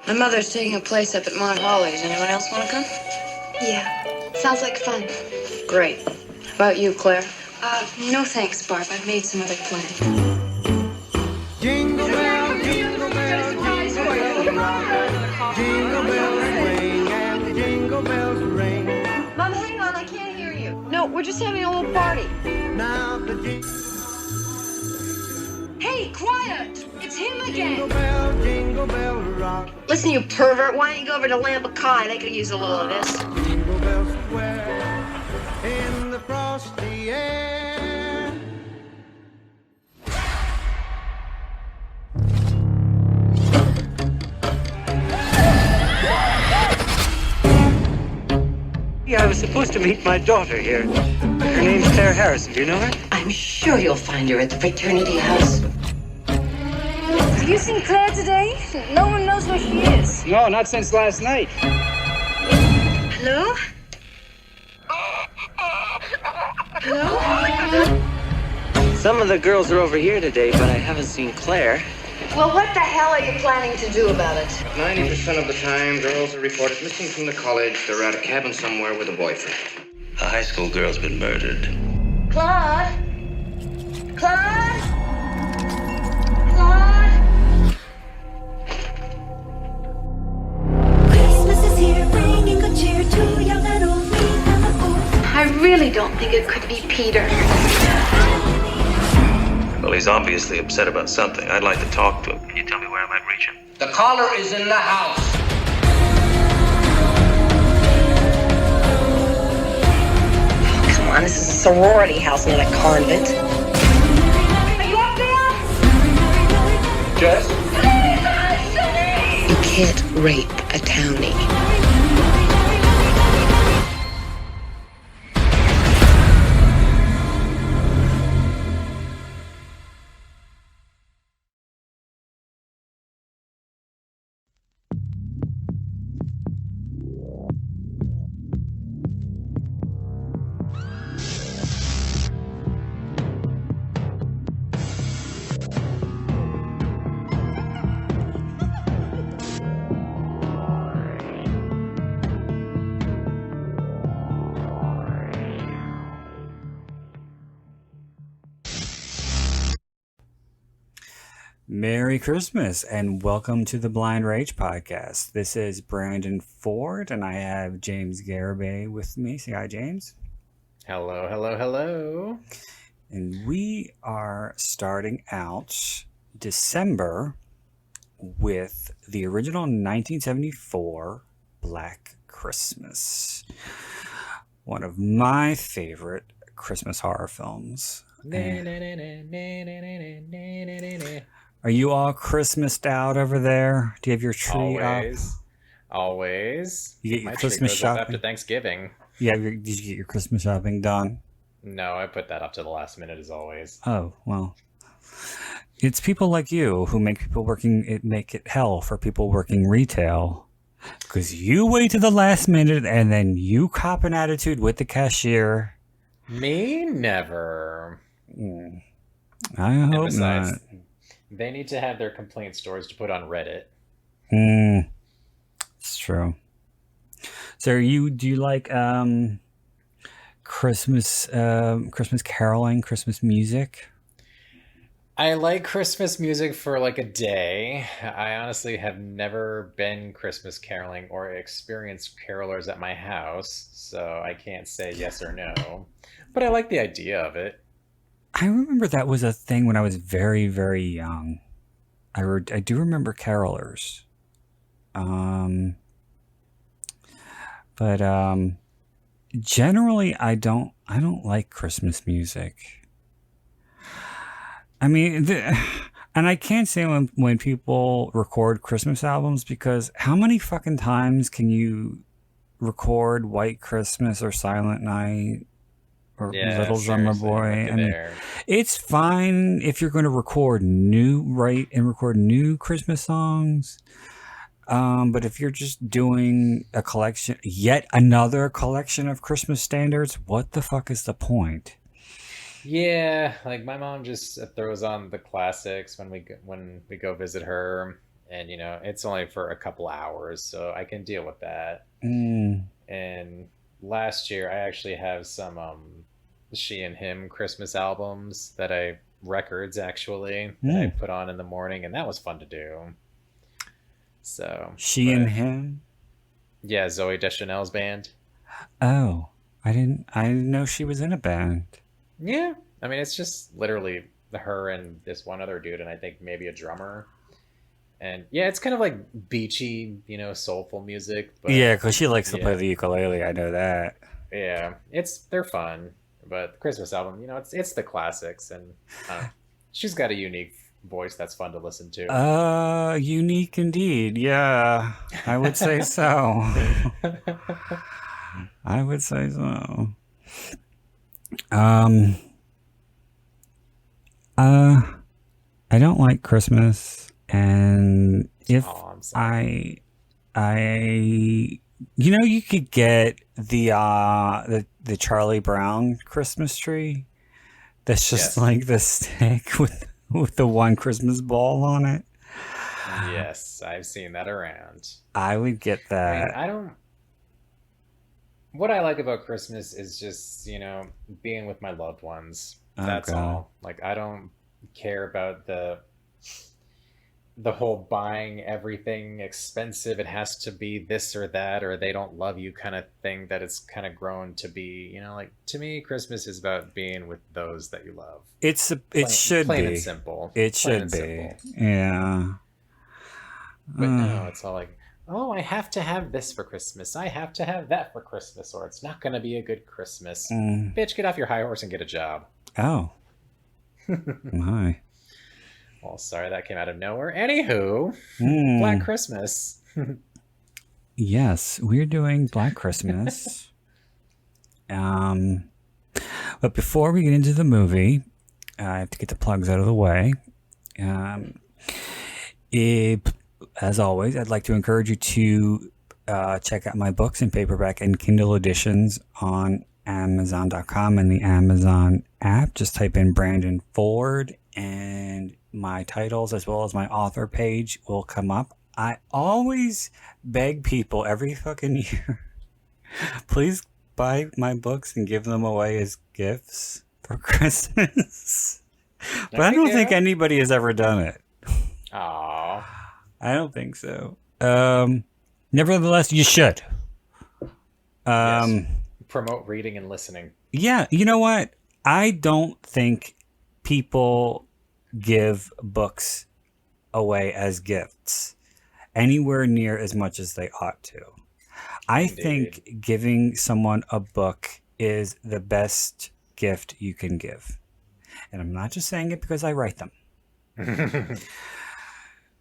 My mother's taking a place up at Mont Holly's. Anyone else want to come? Yeah, sounds like fun. Great. How about you, Claire? No thanks, Barb. I've made some other plans. Jingle bell, jingle bell, jingle bell rock. Jingle bells swing and jingle bells ring. Mom, hang on. I can't hear you. No, we're just having a little party. Now the jingle Hey, quiet! It's him again. jingle bell rock. Listen, you pervert. Why don't you go over to Lambakai? They could use a little of this. Jingle bells square in the frosty air. Yeah, I was supposed to meet my daughter here. Her name's Claire Harrison. Do you know her? I'm sure you'll find her at the fraternity house. Have you seen Claire today? No one knows where she is. No, not since last night. Hello? Hello? Some of the girls are over here today, but I haven't seen Claire. Well, what the hell are you planning to do about it? 90% of the time, girls are reported missing from the college. They're at a cabin somewhere with a boyfriend. A high school girl's been murdered. Claude? Claude? Claude? Christmas is here, bringing good cheer to young and old, meek and the poor. I really don't think it could be Peter. Well, he's obviously upset about something. I'd like to talk to him. Can you tell me where I might reach him? The caller is in the house. Come on, this is a sorority house, not a convent. Are you up there? Jess? You can't rape a townie. Merry Christmas and welcome to the Blind Rage Podcast. This is Brandon Ford and I have James Garibay with me. Say hi, James. Hello, hello, hello. And we are starting out December with the original 1974 Black Christmas. One of my favorite Christmas horror films. Are you all Christmased out over there? Do you have your tree up? Always. You get your My Christmas tree goes up shopping? after Thanksgiving. Did you get your Christmas shopping done? No, I put that up to the last minute as always. Oh, well. It's people like you who make it hell for people working retail. Because you wait to the last minute and then you cop an attitude with the cashier. Me? Never. I hope besides, not. They need to have their complaint stories to put on Reddit. It's true. So do you like Christmas caroling, Christmas music? I like Christmas music for like a day. I honestly have never been Christmas caroling or experienced carolers at my house, so I can't say yes or no. But I like the idea of it. I remember that was a thing when I was very, very young. I do remember carolers. But generally I don't like Christmas music. I mean, and I can't say when people record Christmas albums, because how many fucking times can you record White Christmas or Silent Night or Little Drummer Boy? I mean, it's fine if you're going to record new Christmas songs. But if you're just doing yet another collection of Christmas standards, what the fuck is the point? Yeah, like my mom just throws on the classics when we go visit her, and it's only for a couple hours, so I can deal with that. And last year, I actually have some She and Him Christmas albums records actually, that I put on in the morning, and that was fun to do. So She and Him? Yeah, Zoe Deschanel's band. Oh, I didn't know she was in a band. Yeah, I mean, it's just literally her and this one other dude, and I think maybe a drummer. And yeah, it's kind of like beachy, soulful music. But Yeah, because she likes to play the ukulele. I know that. Yeah, they're fun. But the Christmas album, it's the classics, and she's got a unique voice that's fun to listen to. Unique indeed. Yeah, I would say so. I would say so. I don't like Christmas, and if you could get the Charlie Brown Christmas tree. That's just like the stick with the one Christmas ball on it. Yes, I've seen that around. I would get that. What I like about Christmas is just, being with my loved ones. That's all. Like, I don't care about the whole buying everything expensive. It has to be this or that, or they don't love you kind of thing that it's kind of grown to be. Like, to me, Christmas is about being with those that you love. It should plain be and simple. It should be. Yeah. But no, it's all like, oh, I have to have this for Christmas. I have to have that for Christmas, or it's not going to be a good Christmas. Bitch, get off your high horse and get a job. Oh. My. Well, sorry, that came out of nowhere. Anywho, Black Christmas. Yes, we're doing Black Christmas. But before we get into the movie, I have to get the plugs out of the way. As always, I'd like to encourage you to check out my books in paperback and Kindle editions on Amazon.com and the Amazon app. Just type in Brandon Ford and my titles as well as my author page will come up. I always beg people every fucking year, please buy my books and give them away as gifts for Christmas. But I don't think anybody has ever done it. Aww. I don't think so. Nevertheless, you should. Yes. Promote reading and listening. Yeah, you know what? I don't think people give books away as gifts anywhere near as much as they ought to. I think giving someone a book is the best gift you can give. And I'm not just saying it because I write them.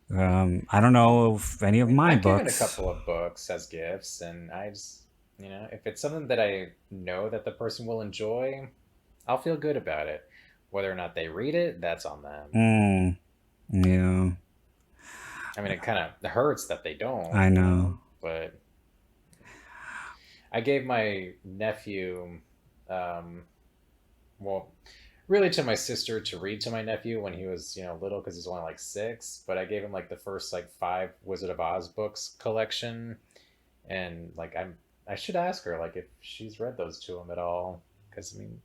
I don't know if any of my books. I've given a couple of books as gifts, and I just, if it's something that I know that the person will enjoy, I'll feel good about it. Whether or not they read it, that's on them. Yeah. I mean, it kind of hurts that they don't. I know. But I gave my nephew, really to my sister to read to my nephew when he was, little, because he's only like 6. But I gave him like the first 5 Wizard of Oz books collection, and I should ask her if she's read those to him at all, because I mean,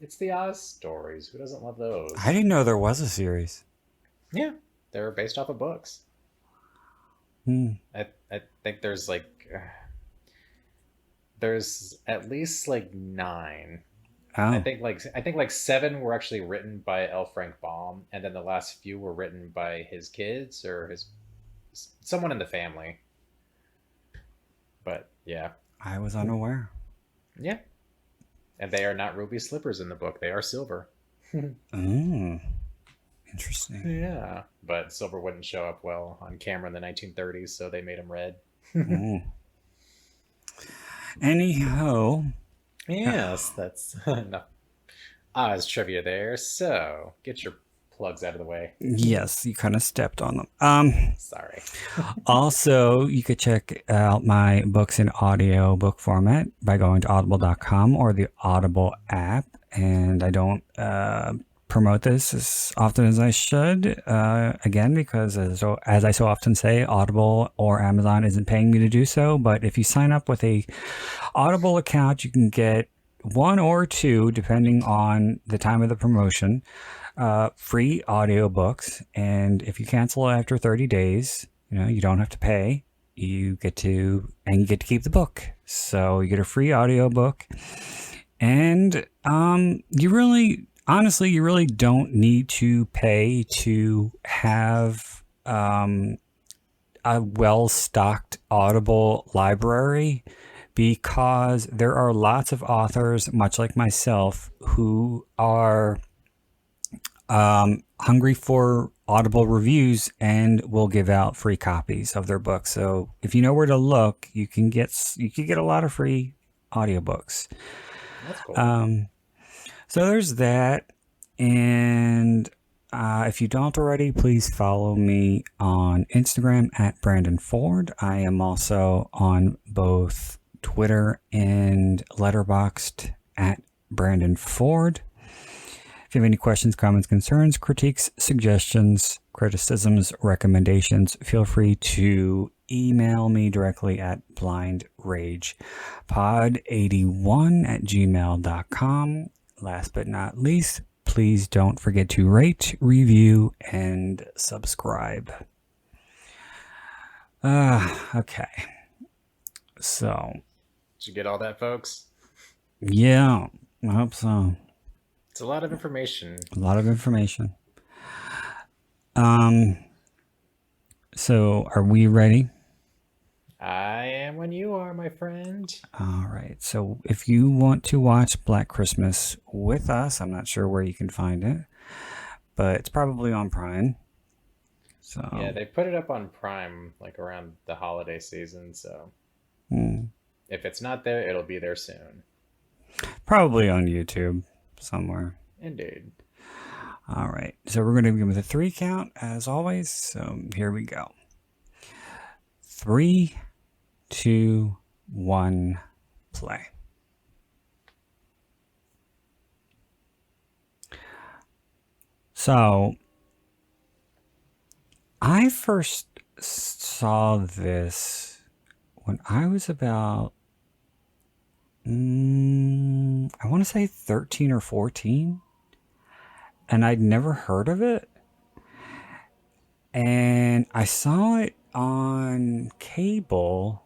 it's the Oz stories. Who doesn't love those? I didn't know there was a series. Yeah, they're based off of books. I think there's there's at least 9. Oh. I think 7 were actually written by L. Frank Baum, and then the last few were written by his kids or someone in the family. But yeah, I was unaware. Yeah, and they are not ruby slippers in the book; they are silver. Interesting. Yeah, but silver wouldn't show up well on camera in the 1930s, so they made them red. Anyhow. Yes, that's enough Oz trivia there. So, get your plugs out of the way. Yes, you kind of stepped on them. Sorry. Also, you could check out my books in audio book format by going to audible.com or the Audible app. And I don't promote this as often as I should. Again, because as I so often say, Audible or Amazon isn't paying me to do so. But if you sign up with a Audible account, you can get 1 or 2, depending on the time of the promotion, free audiobooks. And if you cancel after 30 days, you don't have to pay. You get to keep the book. So you get a free audiobook. And you really don't need to pay to have a well-stocked Audible library, because there are lots of authors, much like myself, who are hungry for Audible reviews and will give out free copies of their books. So if you know where to look, you can get a lot of free audiobooks. That's cool. So there's that. And if you don't already, please follow me on Instagram at Brandon Ford. I am also on both Twitter and Letterboxd at Brandon Ford. If you have any questions, comments, concerns, critiques, suggestions, criticisms, recommendations, feel free to email me directly at blindragepod81@gmail.com. Last but not least, please don't forget to rate, review, and subscribe. Okay. So. Did you get all that, folks? Yeah, I hope so. It's a lot of information. So are we ready? I am when you are, my friend. All right. So if you want to watch Black Christmas with us, I'm not sure where you can find it, but it's probably on Prime. So yeah, they put it up on Prime like around the holiday season. So if it's not there, it'll be there soon. Probably on YouTube somewhere. Indeed. All right. So we're going to begin with a 3 count as always. So here we go. 3, 2, 1, play. So I first saw this when I was about, I want to say 13 or 14. And I'd never heard of it. And I saw it on cable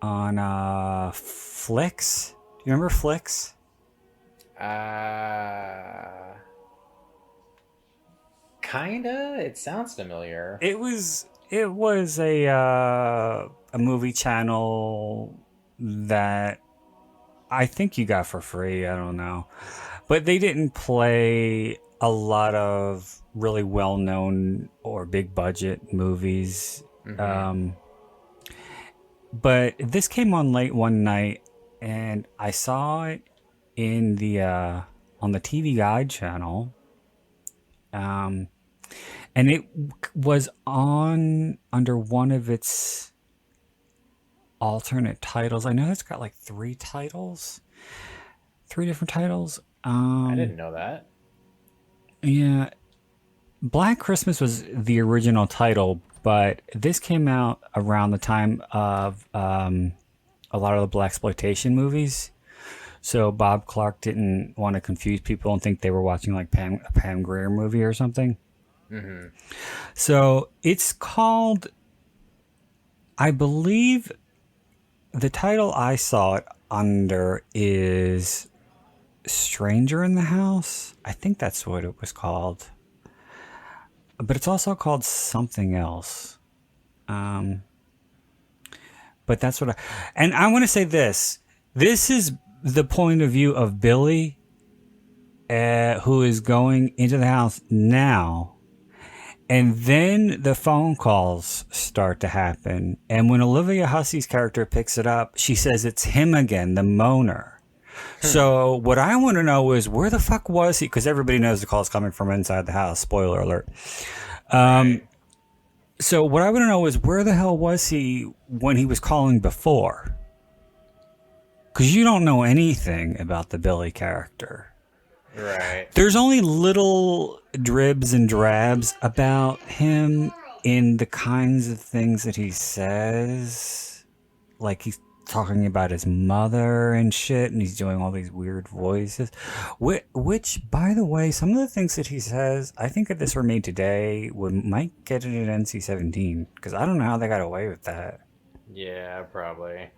on Flix. Do you remember Flix? Kinda. It sounds familiar. It was a movie channel that I think you got for free. I don't know. But they didn't play a lot of really well-known or big-budget movies. But this came on late one night, and I saw it in the on the TV Guide channel. And it was on under one of its alternate titles. I know it's got like 3 different titles. I didn't know that. Yeah. Black Christmas was the original title, but this came out around the time of a lot of the blaxploitation movies. So Bob Clark didn't want to confuse people and think they were watching like a Pam Grier movie or something. So it's called, I believe the title I saw it under is Stranger in the House. I think that's what it was called. But it's also called something else. But that's what and I want to say this. This is the point of view of Billy, who is going into the house now. And then the phone calls start to happen. And when Olivia Hussey's character picks it up, she says it's him again, the moaner. So what I want to know is, where the fuck was he? Because everybody knows the call's coming from inside the house. Spoiler alert. So what I want to know is, where the hell was he when he was calling before? Because you don't know anything about the Billy character. Right. There's only little dribs and drabs about him in the kinds of things that he says. Like he's talking about his mother and shit, and he's doing all these weird voices. Which, by the way, some of the things that he says, I think if this were made today, might get it at NC-17. Because I don't know how they got away with that. Yeah, probably.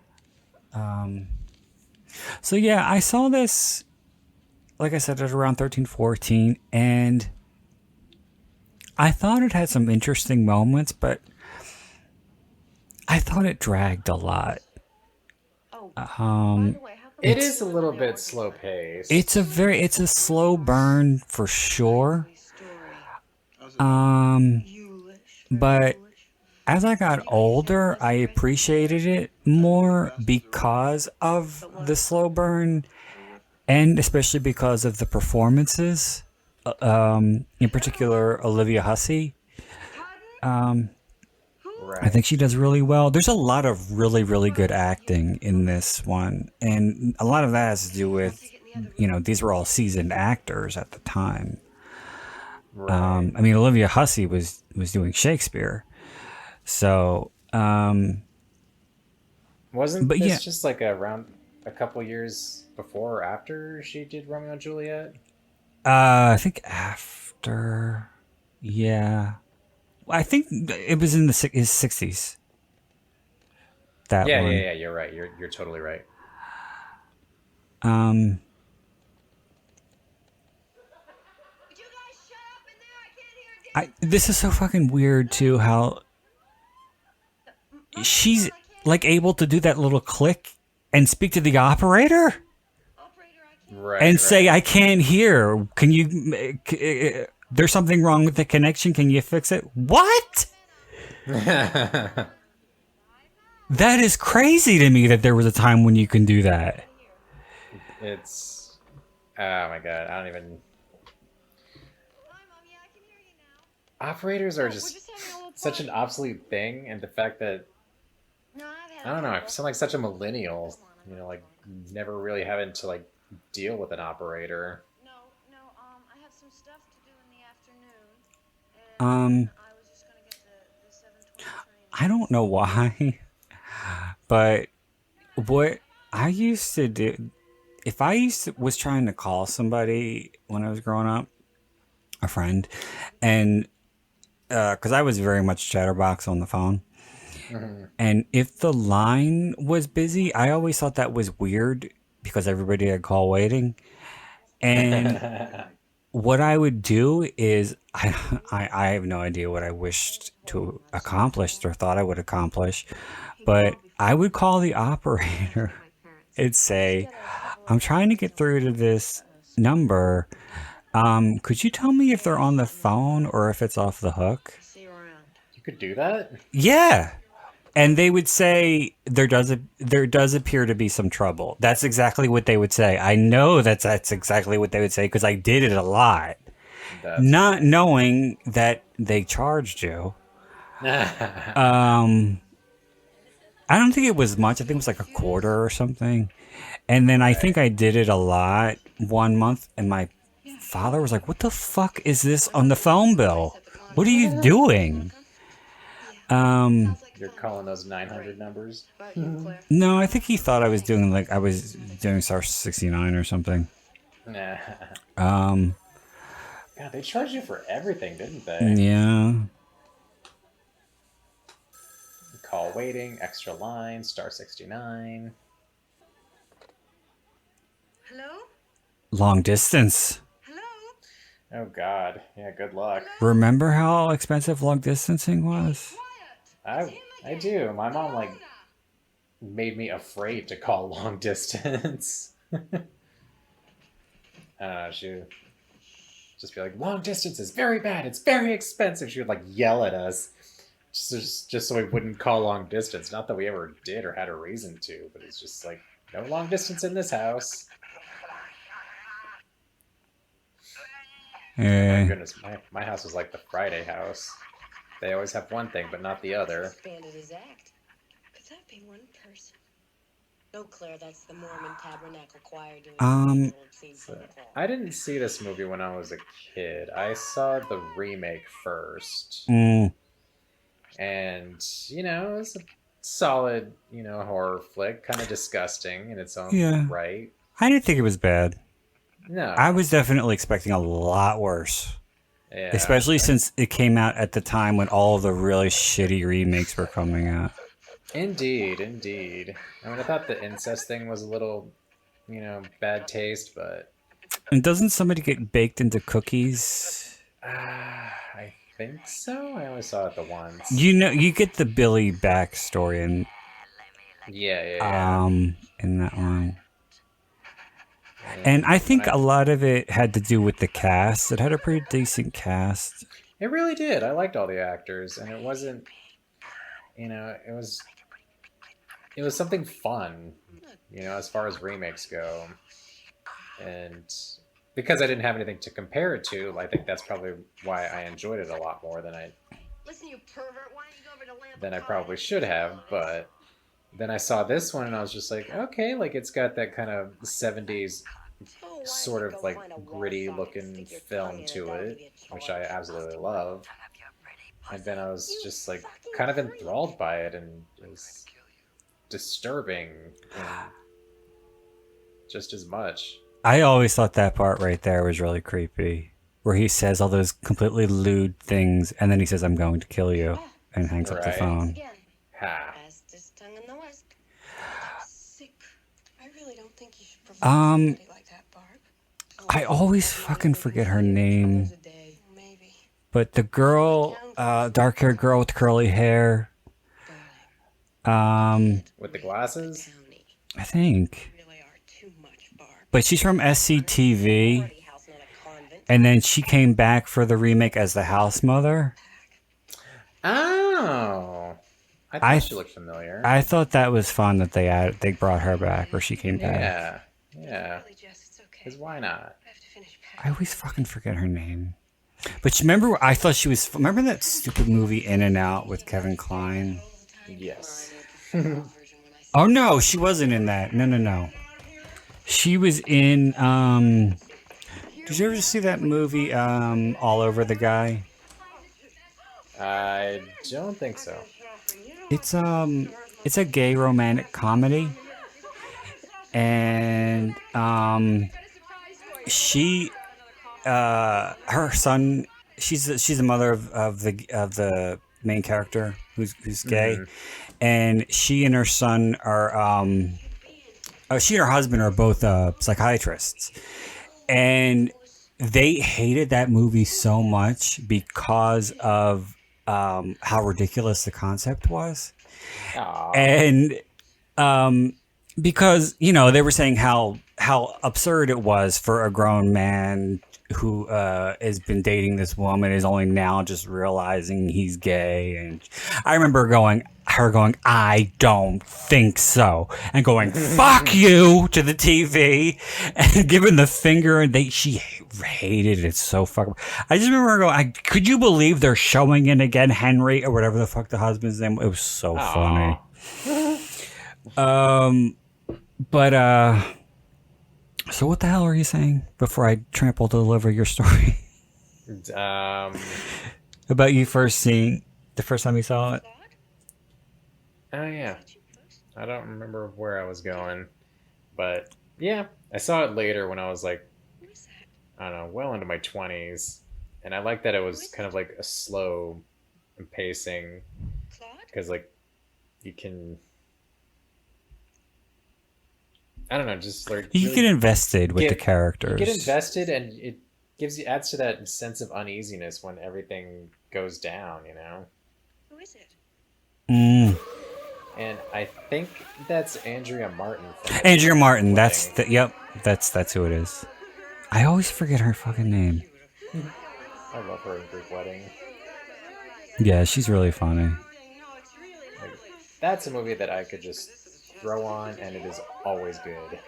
So yeah, I saw this, like I said, at around 13, 14, and I thought it had some interesting moments, but I thought it dragged a lot. It is a little bit slow paced. It's a slow burn for sure. But as I got older, I appreciated it more because of the slow burn, and especially because of the performances. In particular, Olivia Hussey. I think she does really well. There's a lot of really, really good acting in this one, and a lot of that has to do with, these were all seasoned actors at the time. Right. I mean, Olivia Hussey was doing Shakespeare, so Wasn't but this yeah. just like around a couple years before or after she did Romeo and Juliet? I think after, yeah. I think it was in his 60s. That Yeah, one. yeah, yeah. You're right. You're totally right. This is so fucking weird too. How she's like able to do that little click and speak to the operator, Right. and say, "I can't hear. Can you? There's something wrong with the connection. Can you fix it?" What? That is crazy to me that there was a time when you can do that. It's, oh my god, I don't even. Operators are just such an obsolete thing, and the fact that, I don't know, I sound like such a millennial, like never really having to like deal with an operator. No, I have some stuff to do in the afternoon. And I was just gonna get the 7:20 train. I don't know why, but what I used to do, if was trying to call somebody when I was growing up, a friend, and because I was very much chatterbox on the phone, and if the line was busy, I always thought that was weird because everybody had call waiting, and what I would do is I have no idea what I wished to accomplish or thought I would accomplish, but I would call the operator and say, "I'm trying to get through to this number. Could you tell me if they're on the phone or if it's off the hook?" You could do that? Yeah. And they would say, there does appear to be some trouble. That's exactly what they would say. I know that's exactly what they would say because I did it a lot. Not knowing that they charged you. I don't think it was much. I think it was like a quarter or something. And then I think I did it a lot one month, and my father was like, "What the fuck is this on the phone bill? What are you doing?" You're calling those 900 numbers? No, I think he thought I was doing star 69 or something. Nah. God, they charged you for everything, didn't they? Yeah. Call waiting, extra line, star 69. Hello? Long distance. Oh god, yeah, good luck. Remember how expensive long distancing was? I do. My mom like made me afraid to call long distance. She would just be like, "Long distance is very bad. It's very expensive." She would like yell at us just so we wouldn't call long distance. Not that we ever did or had a reason to, but it's just like, no long distance in this house. My goodness, my house was like the Friday house. They always have one thing, but not the other. Expanded his act. Could that be one person? No, Claire, that's the Mormon Tabernacle Choir doing Um, scene So, from the choir. I didn't see this movie when I was a kid. I saw the remake first. mm, And, it was a solid, horror flick. Kind of disgusting in its own yeah. right. I didn't think it was bad. I No. was definitely expecting a lot worse. Yeah. Especially since it came out at the time when all of the really shitty remakes were coming out. Indeed, indeed. I mean, I thought the incest thing was a little, bad taste, but And doesn't somebody get baked into cookies? I think so. I only saw it the once. You get the Billy backstory Yeah. in that one. And I think a lot of it had to do with the cast. It had a pretty decent cast. It really did. I liked all the actors, and it wasn't, it was something fun, as far as remakes go. And because I didn't have anything to compare it to, I think that's probably why I enjoyed it a lot more than I Listen, you pervert, why don't you go over to Lamp than I probably should have. But then I saw this one, and I was just like, okay, it's got that kind of 70s sort of gritty looking film to it, which I absolutely love. And then I was just kind of enthralled by it, and it was disturbing just as much. I always thought that part right there was really creepy. Where he says all those completely lewd things, and then he says, "I'm going to kill you," and hangs up the phone. Ha. Fastest tongue in the West. Sick. I really don't think you should provide Um, somebody like that, Barb. I always fucking forget her name. Maybe. But the girl, dark-haired girl with curly hair. With the glasses? I think. But she's from SCTV. And then she came back for the remake as the house mother. Oh. I thought she looked familiar. I thought that was fun that they brought her back, or she came back. Yeah. Because why not? I always fucking forget her name. But remember, I thought she was. Remember that stupid movie In and Out with Kevin Kline? Yes. Oh no, she wasn't in that. No. She was in. Did you ever see that movie? All Over the Guy. I don't think so. It's a gay romantic comedy, and she, her son, she's a mother of the main character who's gay, and she and her son are she and her husband are both psychiatrists, and they hated that movie so much because of how ridiculous the concept was. Aww. And because they were saying how absurd it was for a grown man who has been dating this woman is only now just realizing he's gay. And I remember her going, I don't think so, and going, fuck you, to the TV, and giving the finger, and she hated it so fucking. I just remember her going, could you believe they're showing it again, Henry, or whatever the fuck the husband's name. It was so funny. But so what the hell are you saying before I trampled all over your story? About you first seeing the first time you saw it? Oh yeah. I don't remember where I was going. But yeah, I saw it later when I was I don't know, well into my 20s. And I like that it was kind of a slow pacing. Because you can, I don't know, just you really get invested with the characters. You get invested, and it adds to that sense of uneasiness when everything goes down, Who is it? And I think that's Andrea Martin. Andrea Martin, that's who it is. I always forget her fucking name. I love her in Greek Wedding. Yeah, she's really funny. That's a movie that I could just throw on, and it is always good.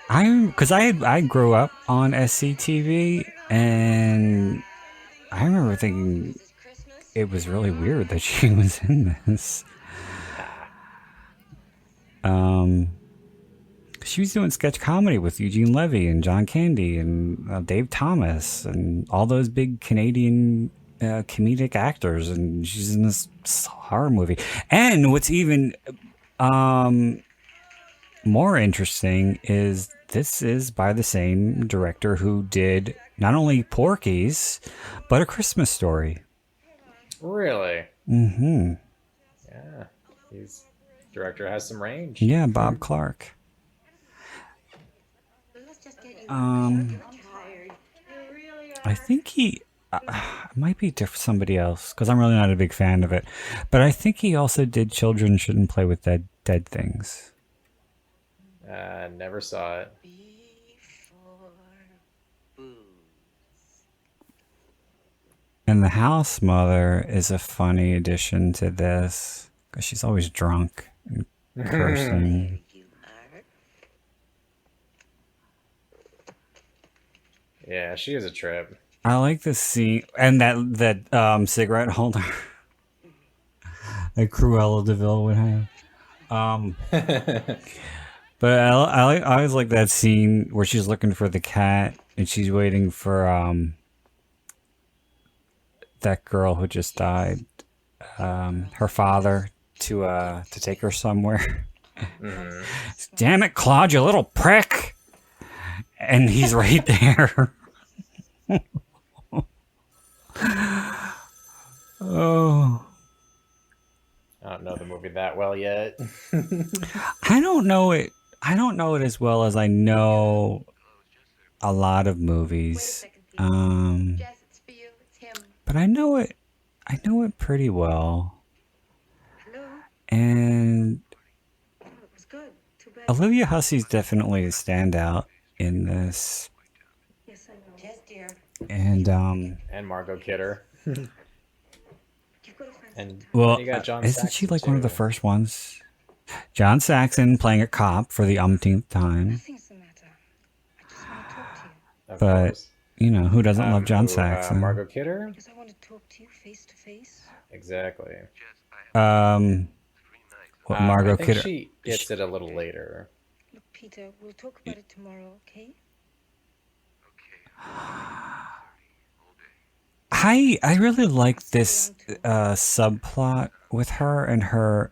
I grew up on SCTV, and I remember thinking it was really weird that she was in this. She was doing sketch comedy with Eugene Levy and John Candy and Dave Thomas and all those big Canadian comedic actors, and she's in this horror movie. And what's even more interesting is this is by the same director who did not only Porky's, but A Christmas Story. Really? Mm-hmm. Yeah. Director has some range. Yeah, Bob Clark. I think he might be somebody else because I'm really not a big fan of it. But I think he also did Children Shouldn't Play with Dead Things. Never saw it. And the house mother is a funny addition to this because she's always drunk and cursing. Yeah, she is a trip. I like the scene and that cigarette holder that Cruella de Vil would have. But I always like that scene where she's looking for the cat and she's waiting for that girl who just died, her father to take her somewhere. Mm-hmm. Damn it, Claude, you little prick! And he's right there. Oh. I don't know the movie that well yet. I don't know it as well as I know a lot of movies. But I know it pretty well. And Olivia Hussey's definitely a standout in this. And Margot Kidder. And well, you got John isn't she Saxon like one of the first ones? John Saxon playing a cop for the umpteenth time. Nothing's the matter. I just want to talk to you. Of But course. you know who doesn't love John Who, Saxon? Margot Kidder. Because I want to talk to you face to face. Exactly. What Margot I think Kidder? she gets it a little later. Look, Peter, we'll talk about it tomorrow, okay? I really like this subplot with her and her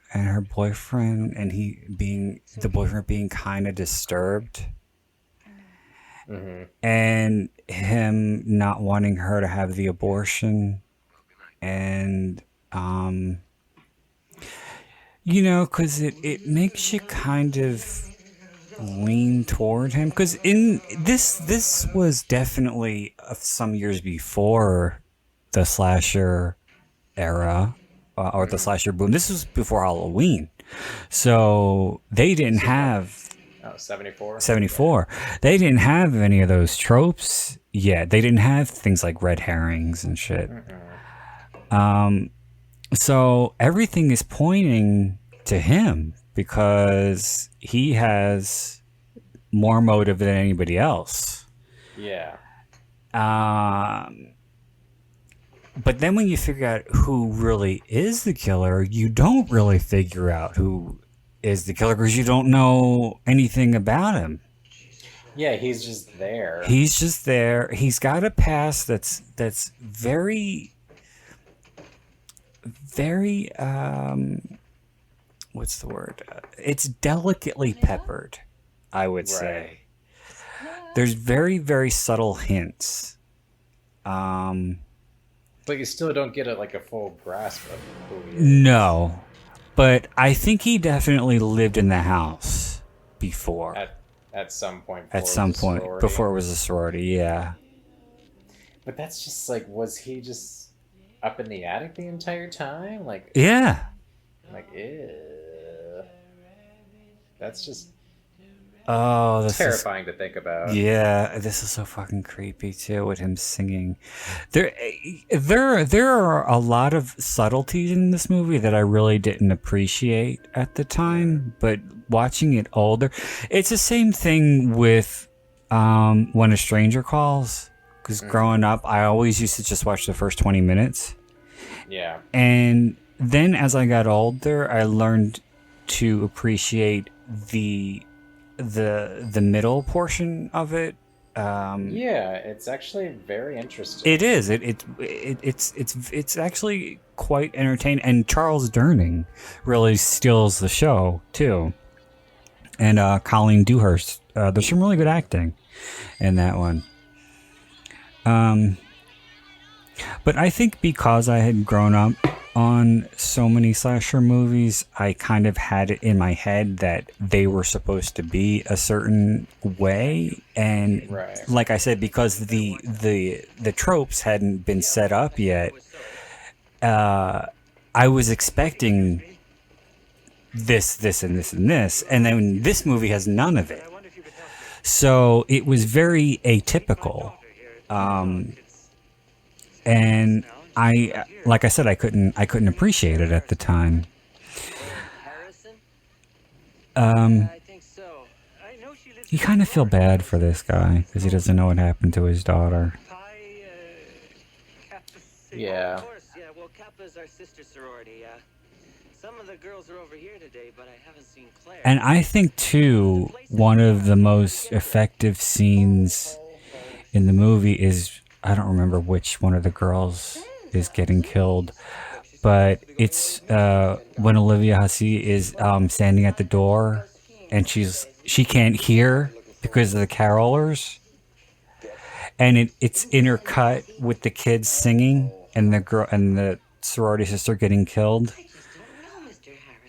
boyfriend, and the boyfriend being kind of disturbed, and him not wanting her to have the abortion, and you know, because it makes you kind of lean toward him, because in this was definitely some years before the slasher era or the slasher boom. This was before Halloween, so they didn't have 74. They didn't have any of those tropes yet. They didn't have things like red herrings and shit. So everything is pointing to him because he has more motive than anybody else. Yeah. But then when you figure out who really is the killer, you don't really figure out who is the killer because you don't know anything about him. Yeah, he's just there. He's just there. He's got a past that's very, very, what's the word? It's delicately peppered, I would say. There's very, very subtle hints. But you still don't get a full grasp of who he is. No, but I think he definitely lived in the house before. At some point. Before it was a sorority, yeah. But that's just was he just up in the attic the entire time? Yeah. Ew. That's just that's terrifying to think about. Yeah, this is so fucking creepy too with him singing. There are a lot of subtleties in this movie that I really didn't appreciate at the time, but watching it older, it's the same thing with When a Stranger Calls. because growing up, I always used to just watch the first 20 minutes. Yeah. And then as I got older, I learned to appreciate the middle portion of it. Yeah, it's actually very interesting. It is. It's actually quite entertaining, and Charles Durning really steals the show too. And Colleen Dewhurst. There's some really good acting in that one. But I think because I had grown up on so many slasher movies, I kind of had it in my head that they were supposed to be a certain way, and Right. like I said, because the tropes hadn't been set up yet, I was expecting this, and this, and this, and then this movie has none of it. So it was very atypical. And like I said, I couldn't appreciate it at the time. You kind of feel bad for this guy because he doesn't know what happened to his daughter. Yeah. Of course, yeah. Well, Kappa's our sister sorority. Some of the girls are over here today, but I haven't seen Claire. And I think too, one of the most effective scenes in the movie is, I don't remember which one of the girls is getting killed, but it's when Olivia Hussey is standing at the door, and she can't hear because of the carolers, and it's intercut with the kids singing and the girl and the sorority sister getting killed.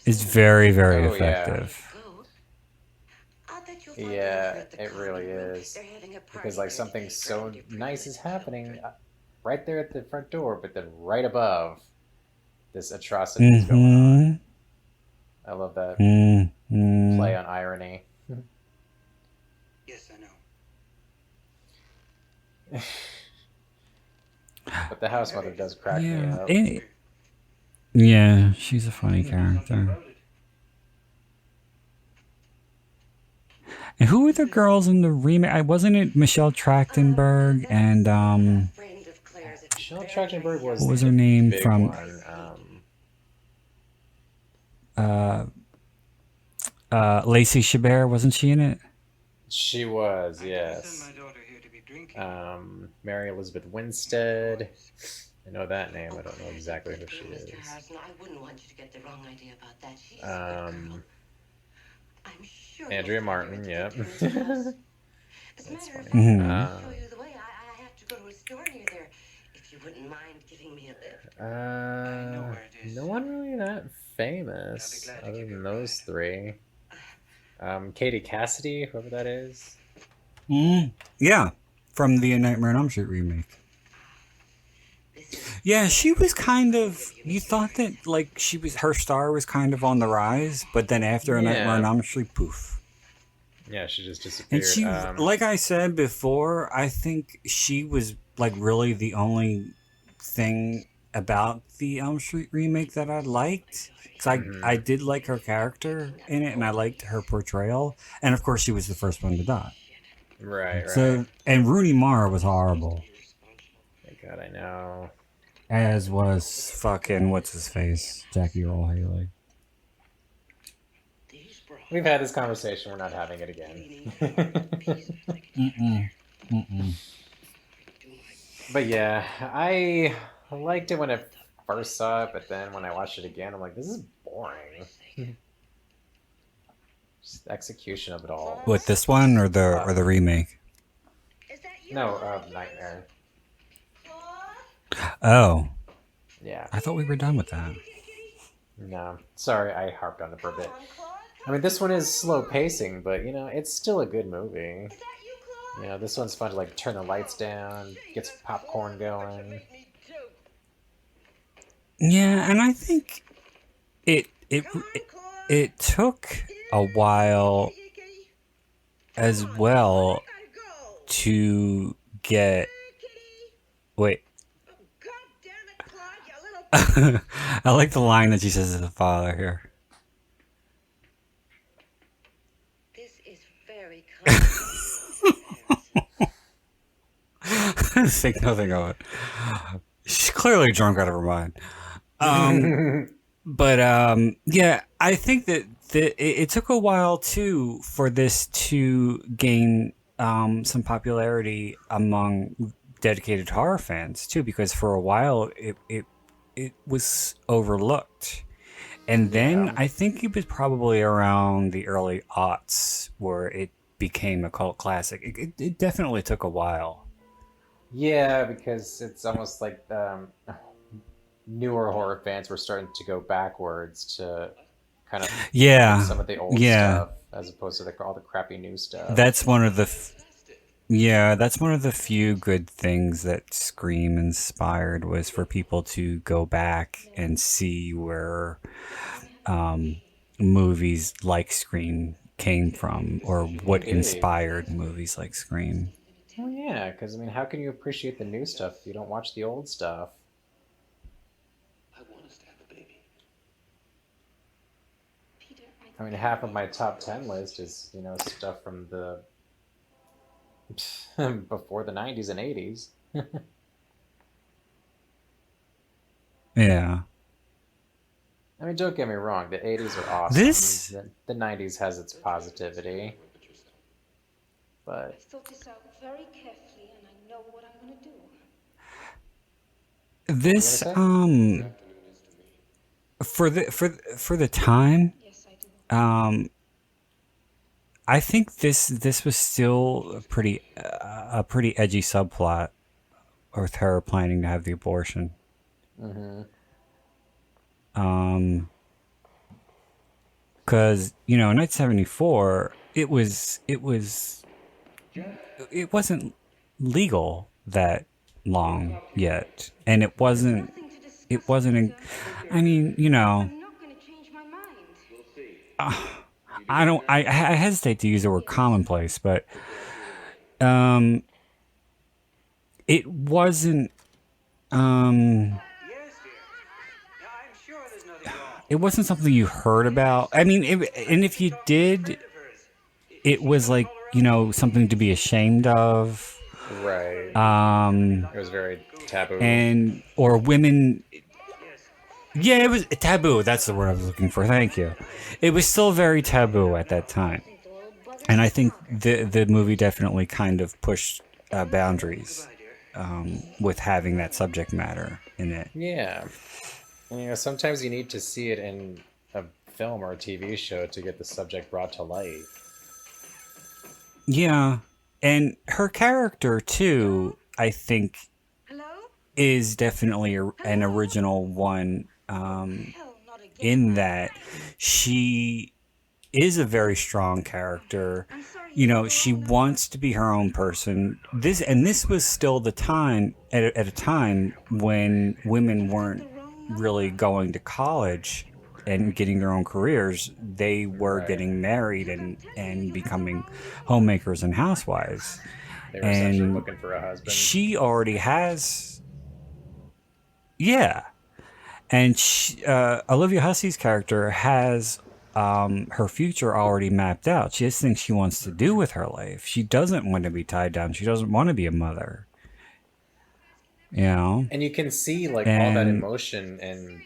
It's very, very effective. Yeah, it really is. Because like something so nice is happening right there at the front door, but then right above, this atrocity is going on. I love that play on irony. Yes, I know. But the house mother does crack me up. Yeah, she's a funny character. And who were the girls in the remake? Wasn't it Michelle Trachtenberg and Michelle Trachtenberg was what was her name from Lacey Chabert? Wasn't she in it? She was, yes. Mary Elizabeth Winstead. I know that name. I don't know exactly who she is. Andrea Martin, yep. That's funny. No one really that famous other than those three. Katie Cassidy, whoever that is. Yeah, from the Nightmare on Elm Street remake. Yeah, she was kind of. You thought that like her star was kind of on the rise, but then after A Nightmare on Elm Street, poof. Yeah, she just disappeared. And she, like I said before, I think she was like really the only thing about the Elm Street remake that I liked. Because I did like her character in it, and I liked her portrayal. And of course, she was the first one to die. Right. So, and Rooney Mara was horrible. Thank God, I know. As was fucking what's his face, Jackie Earle Haley. We've had this conversation. We're not having it again. But yeah, I liked it when I first saw it, but then when I watched it again, I'm like, this is boring. Just the execution of it all. What, this one or the remake? No, Nightmare. Oh. Yeah. I thought we were done with that. No, sorry, I harped on it for a bit. I mean, this one is slow pacing, but you know, it's still a good movie. You know, this one's fun to like turn the lights down, get some popcorn going. Yeah, and I think it took a while as well to get. Wait. I like the line that she says to the father here. This is very Think nothing of it. She's clearly drunk out of her mind. But yeah, I think that it took a while too for this to gain some popularity among dedicated horror fans too, because for a while it was overlooked. And then Yeah. I think it was probably around the early aughts where it became a cult classic. It definitely took a while. Yeah, because it's almost like newer horror fans were starting to go backwards to kind of watch Yeah, some of the old yeah. stuff as opposed to all the crappy new stuff. That's one of the Yeah, that's one of the few good things that Scream inspired was for people to go back and see where um, movies like Scream came from or what Indeed. inspired movies like Scream. Well, yeah, because I mean, how can you appreciate the new stuff if you don't watch the old stuff? I mean, half of my top 10 list is, stuff from the before the 90s and 80s. Yeah. I mean, don't get me wrong, the 80s are awesome. This The 90s has its positivity, I but thought this out very carefully, and I know what I'm going to do. what were you this gonna say? for the time, Yes, I do. I think this was still a pretty edgy subplot with her planning to have the abortion. Mm-hmm. Because in 1974, it wasn't legal that long yet, and Nothing to it discuss, wasn't. Lisa. I mean, I'm not going to change my mind. I don't. I hesitate to use the word commonplace, but um, it wasn't. Um, it wasn't something you heard about. I mean, and if you did, it was like something to be ashamed of. Right. Um, It was very taboo. and or women. Yeah, it was taboo. That's the word I was looking for. Thank you. It was still very taboo at that time, and I think the movie definitely kind of pushed boundaries with having that subject matter in it. Yeah. And, sometimes you need to see it in a film or a TV show to get the subject brought to light. Yeah, and her character too, I think, Hello? is definitely an original one. Hell, not again. In that she is a very strong character. I'm sorry. She wants to be her own person. This was still the time at a time when women weren't really going to college and getting their own careers. They were Right. getting married and becoming homemakers and housewives. They were essentially And looking for a husband. she already has, yeah. And Olivia Hussey's character has her future already mapped out. She has things she wants to do with her life. She doesn't want to be tied down. She doesn't want to be a mother. And you can see like all that And emotion and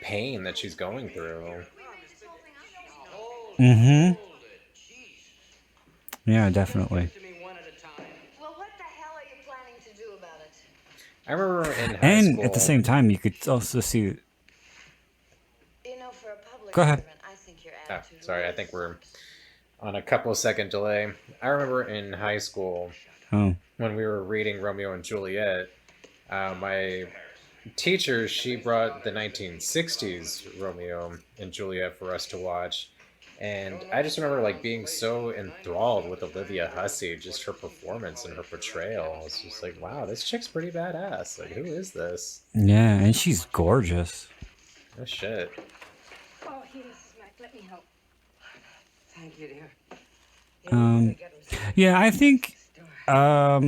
pain that she's going through. mm-hmm. Yeah, definitely. Well, what the hell are you planning to do about it? I remember in high And at the school. same time, you could also see. For a public Go ahead. servant, I think your Oh, attitude sorry, I really think we're sucks. on a couple of second delay. I remember in high school Oh, when we were reading Romeo and Juliet. My teacher, she brought the 1960s Romeo and Juliet for us to watch. And I just remember like being so enthralled with Olivia Hussey, just her performance and her portrayal. It's just like, wow, this chick's pretty badass. Like, who is this? yeah, and she's gorgeous. Oh shit. Oh, here, Mrs. Mac. Let me help. Thank you, dear. Yeah, I think up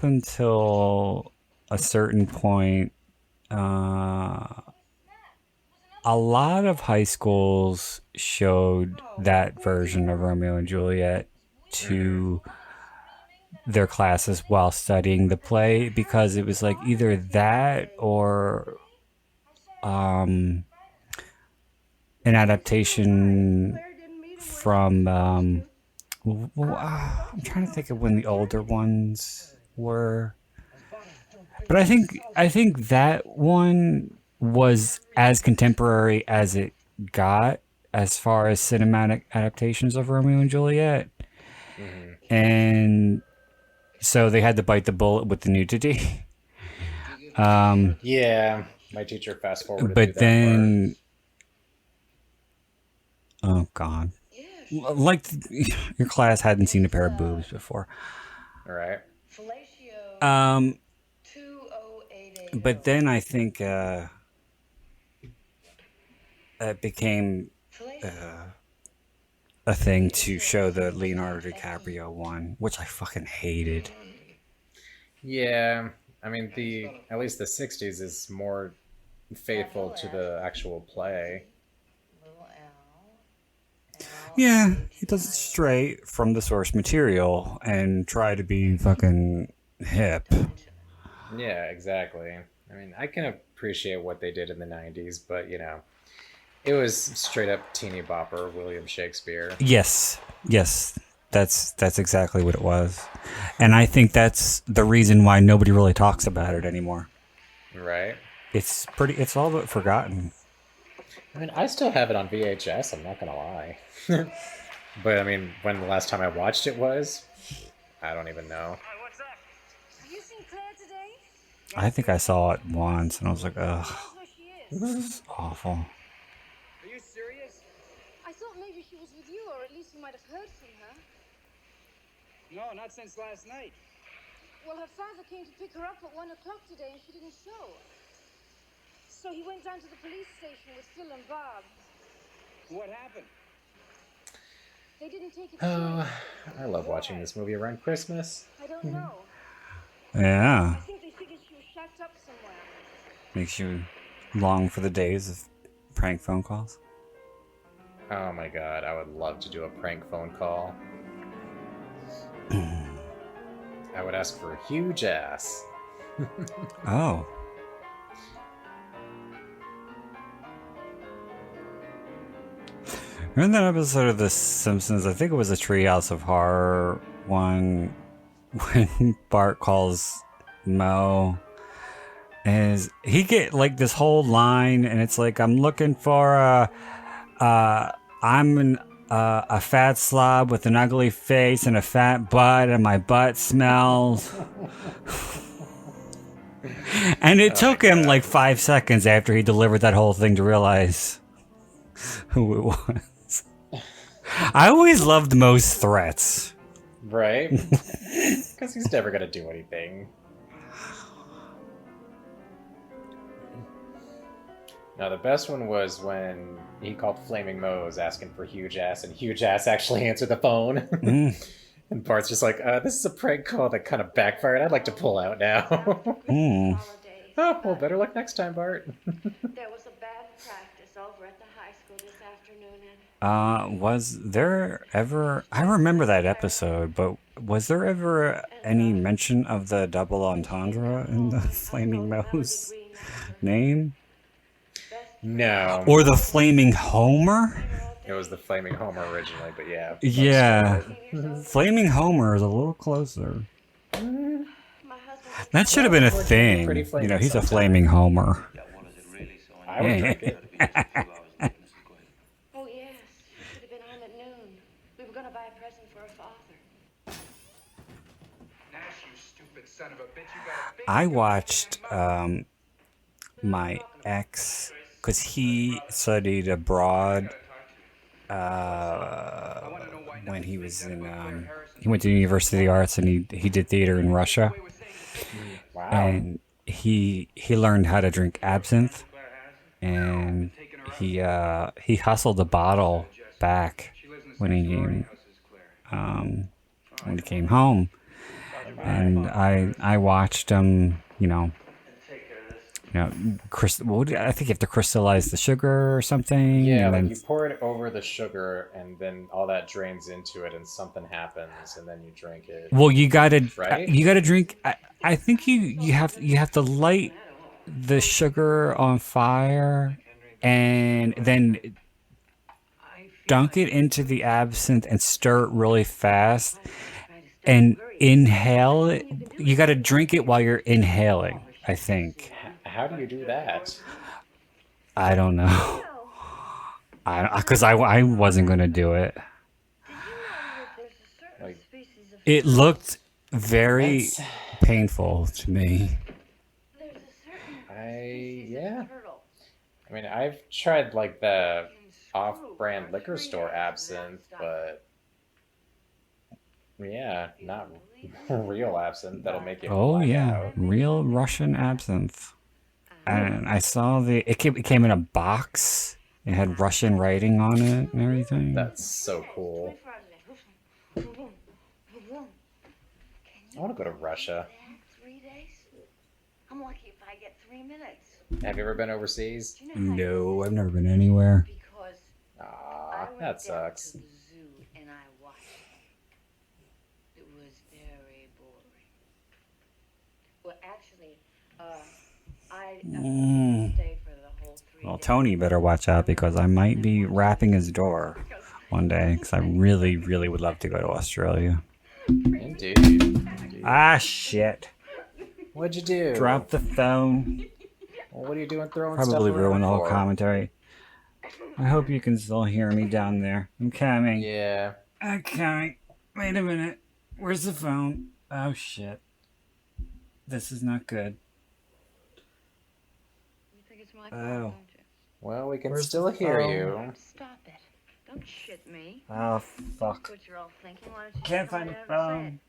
until a certain point, a lot of high schools showed that version of Romeo and Juliet to their classes while studying the play because it was like either that or an adaptation from I'm trying to think of when the older ones were, but I think that one was as contemporary as it got as far as cinematic adaptations of Romeo and Juliet. And so they had to bite the bullet with the nudity. Yeah, my teacher fast forwarded But through that then, oh god, like your class hadn't seen a pair of boobs before. part. Right. But then I think it became a thing to show the Leonardo DiCaprio one, which I fucking hated. Yeah, I mean at least the '60s is more faithful to the actual play. Yeah, he does it straight from the source material and try to be fucking hip. Yeah, exactly. I mean, I can appreciate what they did in the '90s, but it was straight up teeny bopper William Shakespeare. Yes, that's exactly what it was, and I think that's the reason why nobody really talks about it anymore. Right. It's all but forgotten. I mean, I still have it on VHS, I'm not gonna lie. But I mean, when the last time I watched it was, I don't even know. Have you seen Claire today? I think I saw it once, and I was like, ugh, Where she is. this is awful. Are you serious? I thought maybe she was with you, or at least you might have heard from her. No, not since last night. Well, her father came to pick her up at 1 o'clock today, and she didn't show. So he went down to the police station with Phil and Bob. What happened? They didn't take it Oh, seriously. I love watching this movie around Christmas. I don't know. Yeah, I think they figured she was shacked up somewhere. makes you long for the days of prank phone calls. Oh my god, I would love to do a prank phone call. I would ask for a huge ass. Oh. Remember that episode of The Simpsons? I think it was a Treehouse of Horror one when Bart calls Moe. And he get like this whole line, and it's like, I'm looking for a fat slob with an ugly face and a fat butt, and my butt smells. And it took him like 5 seconds after he delivered that whole thing to realize who it was. I always loved Moe's threats. Right? Because he's never gonna do anything. Now, the best one was when he called Flaming Moe's asking for Huge Ass, and Huge Ass actually answered the phone. And Bart's just like, this is a prank call that kind of backfired. I'd like to pull out now. Oh, well, better luck next time, Bart. There was a bad practice over at the high school this afternoon, and Was there ever... I remember that episode, but was there ever any mention of the double entendre in the Flaming Moe's name? No. Or the Flaming Homer? It was the Flaming Homer originally, but yeah. Yeah. Flaming Homer is a little closer. That should have been a thing. You know, he's a Flaming Homer. I would drink it. oh yes, should have been home at noon. We were gonna buy a present for her father. Nash, you stupid son of a bitch, you got a big... I watched my ex, because he studied abroad when he was in he went to the University of the Arts, and he did theater in Russia. Wow. And he learned how to drink absinthe, and he hustled a bottle back when he came home. And I watched him, you know, I think you have to crystallize the sugar or something. Yeah, and like then, you pour it over the sugar, and then all that drains into it, and something happens, and then you drink it. well, you gotta drink. I think you have to light the sugar on fire, and then dunk it into the absinthe and stir it really fast, and inhale it. You got to drink it while you're inhaling, I think. How do you do that? I don't know. Because I wasn't going to do it. Like, It looked very painful to me. yeah. I mean, I've tried like the off-brand liquor store absinthe, but yeah, not real absinthe that'll make you Oh black yeah, out. real Russian absinthe. And I saw it came in a box. It had Russian writing on it and everything. That's so cool. I want to go to Russia. 3 days? I'm lucky if I get 3 minutes. Have you ever been overseas? No, I've never been anywhere. Because Aw, that sucks. to the zoo and I watched it. It was very boring. Well, actually, I didn't stay for the whole 3 Well, days. Tony better watch out because I might be rapping his door one day because I really, really would love to go to Australia. Indeed. Ah, shit. What'd you do? Drop the phone. Well, what are you doing throwing Probably stuff ruin around the whole for? commentary. I hope you can still hear me down there. I'm coming. Yeah. Okay. Wait a minute. Where's the phone? Oh, shit. This is not good. You think it's my Oh. fault, don't you? Well, we can Where's still the hear phone? you. Stop it. Don't shit me. Oh, fuck. What you're all thinking. Why don't you Can't just come find the right out and say phone. it?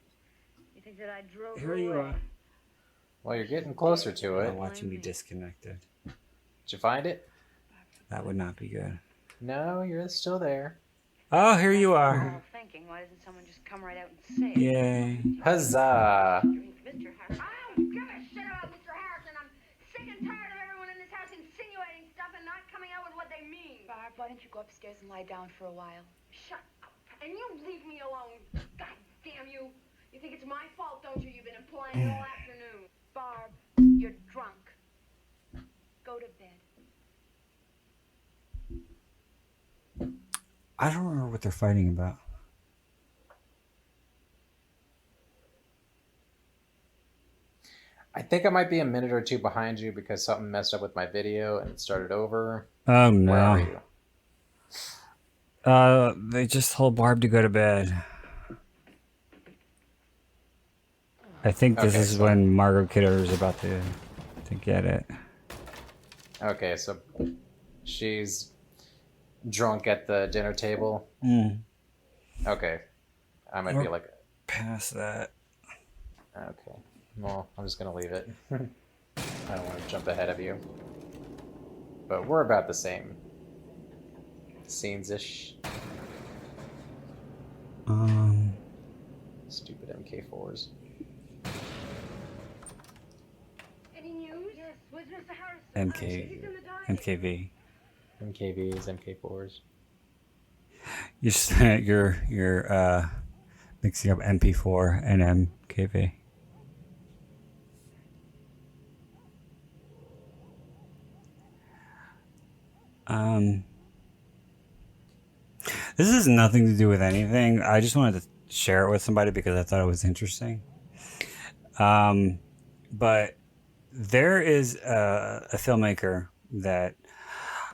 You think that I drove Here her you away? are. Well, you're getting closer to I'm it. watching me disconnected. Did you find it? That would not be good. No, you're still there. Oh, here you You're are. all thinking. Why doesn't someone just come right out and say it? Yay. Huzzah! Mr. Harris. I don't give a shit about Mr. Harrison. I'm sick and tired of everyone in this house insinuating stuff and not coming out with what they mean. Barb, why don't you go upstairs and lie down for a while? Shut up. And you leave me alone. God damn you. You think it's my fault, don't you? You've been implying it all afternoon. Barb, you're drunk. Go to bed. I don't remember what they're fighting about. I think I might be a minute or two behind you because something messed up with my video and it started over. Oh, Where are no. you? They just told Barb to go to bed. I think this Okay, is so- when Margot Kidder is about to get it. Okay, so she's drunk at the dinner table. Mm. Okay. I might be like, Past that. okay. Well, I'm just gonna leave it. I don't want to jump ahead of you. But we're about the same. Scenes-ish. Stupid MK4s. Any news? Yes. Where's Mr. Harrison? MKV. MKVs, MK4s. You're mixing up MP4 and MKV. This has nothing to do with anything. I just wanted to share it with somebody because I thought it was interesting. But there is a filmmaker that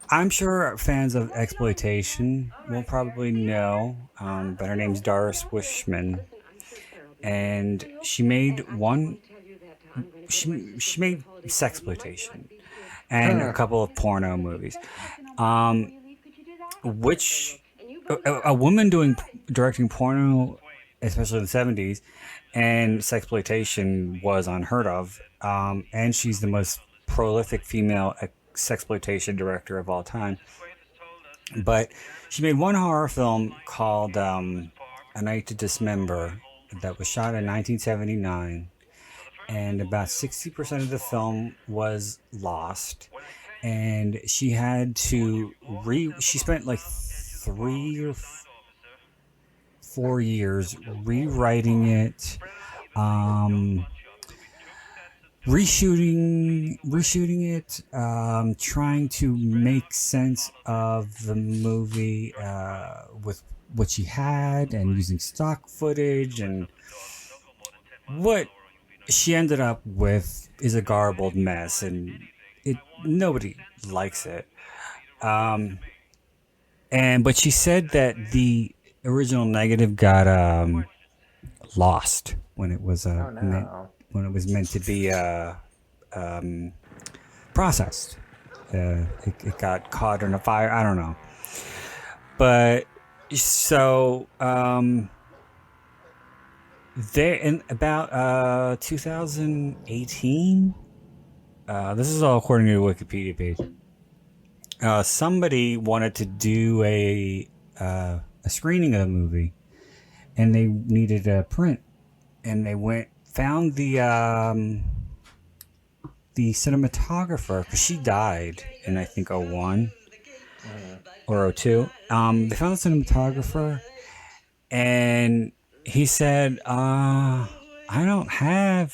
I'm sure fans of exploitation will probably know, but her name's Doris Wishman, and she made she made sexploitation and a couple of porno movies, which a woman directing porno, especially in the 70s, and sexploitation was unheard of, and she's the most prolific female sexploitation director of all time. But she made one horror film called A Night to Dismember that was shot in 1979, and about 60% of the film was lost. And she had to she spent like 3 or 4 years rewriting it, reshooting it, trying to make sense of the movie with what she had and using stock footage, and what she ended up with is a garbled mess, and nobody likes it. But she said that the original negative got lost when it was meant to be processed. It got caught in a fire. I don't know. But so there in about 2018. This is all according to the Wikipedia page. Somebody wanted to do a screening of the movie, and they needed a print, and they found the cinematographer, because she died in, I think, 01 or 02. They found the cinematographer, and he said, I don't have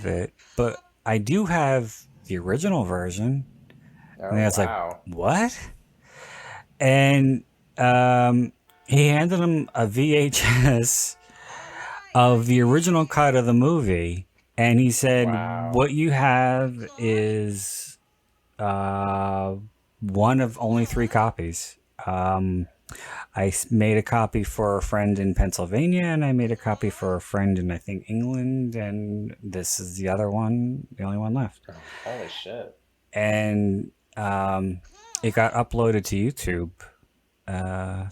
it, but I do have the original version. And I was like, what? And he handed him a VHS of the original cut of the movie. And he said, what you have is one of only 3 copies. I made a copy for a friend in Pennsylvania, and I made a copy for a friend in, I think, England. And this is the other one, the only one left. Holy shit. And it got uploaded to YouTube.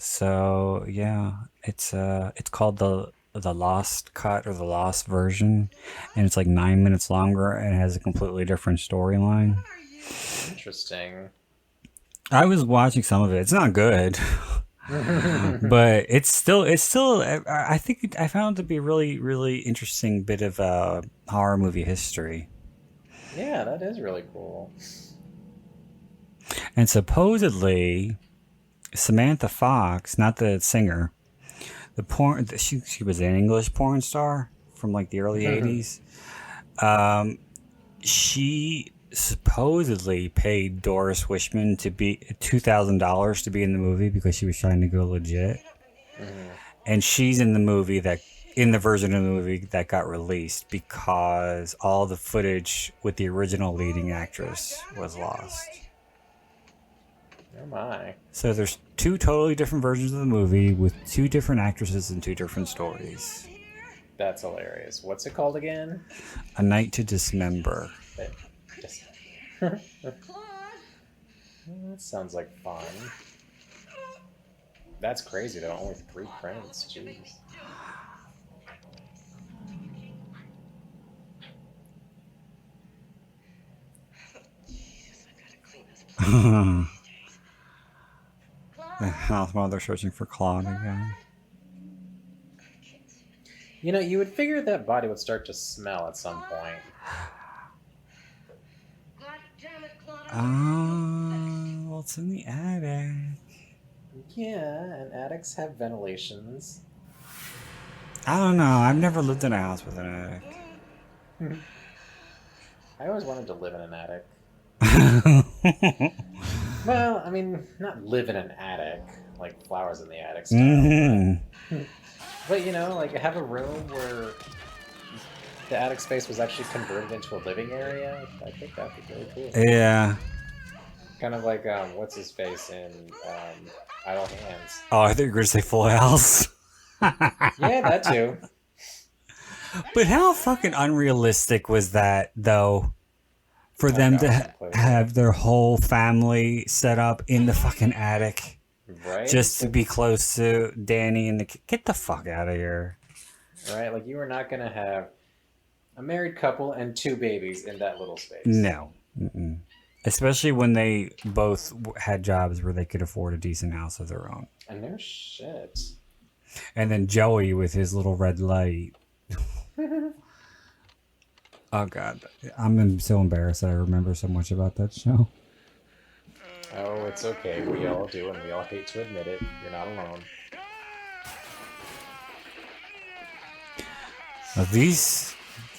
So yeah, it's called the Lost Cut or the Lost Version, and it's like 9 minutes longer and it has a completely different storyline. Interesting. I was watching some of it. It's not good. But it's still I think I found it to be a really, really interesting bit of horror movie history. Yeah, that is really cool. And supposedly, Samantha Fox, not the singer, she was an English porn star from like the early 80s. She supposedly paid Doris Wishman to be $2,000 to be in the movie because she was trying to go legit. And she's in the version of the movie that got released because all the footage with the original leading actress was lost. Oh my. So there's 2 totally different versions of the movie with 2 different actresses and 2 different stories. That's hilarious. What's it called again? A Night to Dismember. That sounds like fun. That's crazy though. Only 3 prints. Jeez. The house while they're searching for Claude again. You know, you would figure that body would start to smell at some point. Well, it's in the attic. Yeah, and attics have ventilations. I don't know. I've never lived in a house with an attic. I always wanted to live in an attic. Well, I mean, not live in an attic, like flowers in the attic style. Mm-hmm. But, you know, like have a room where the attic space was actually converted into a living area. I think that'd be really cool. Yeah. Kind of like, what's his face in Idle Hands. Oh, I think you were going to say Full House. Yeah, that too. But how fucking unrealistic was that, though? For them to have their whole family set up in the fucking attic. Right? Just to be close to Danny and get the fuck out of here. Right? Like, you were not going to have a married couple and 2 babies in that little space. No. Mm-mm. Especially when they both had jobs where they could afford a decent house of their own. And no shit. And then Joey with his little red light. Oh god, I'm so embarrassed that I remember so much about that show. Oh, it's okay. We all do, and we all hate to admit it. You're not alone. These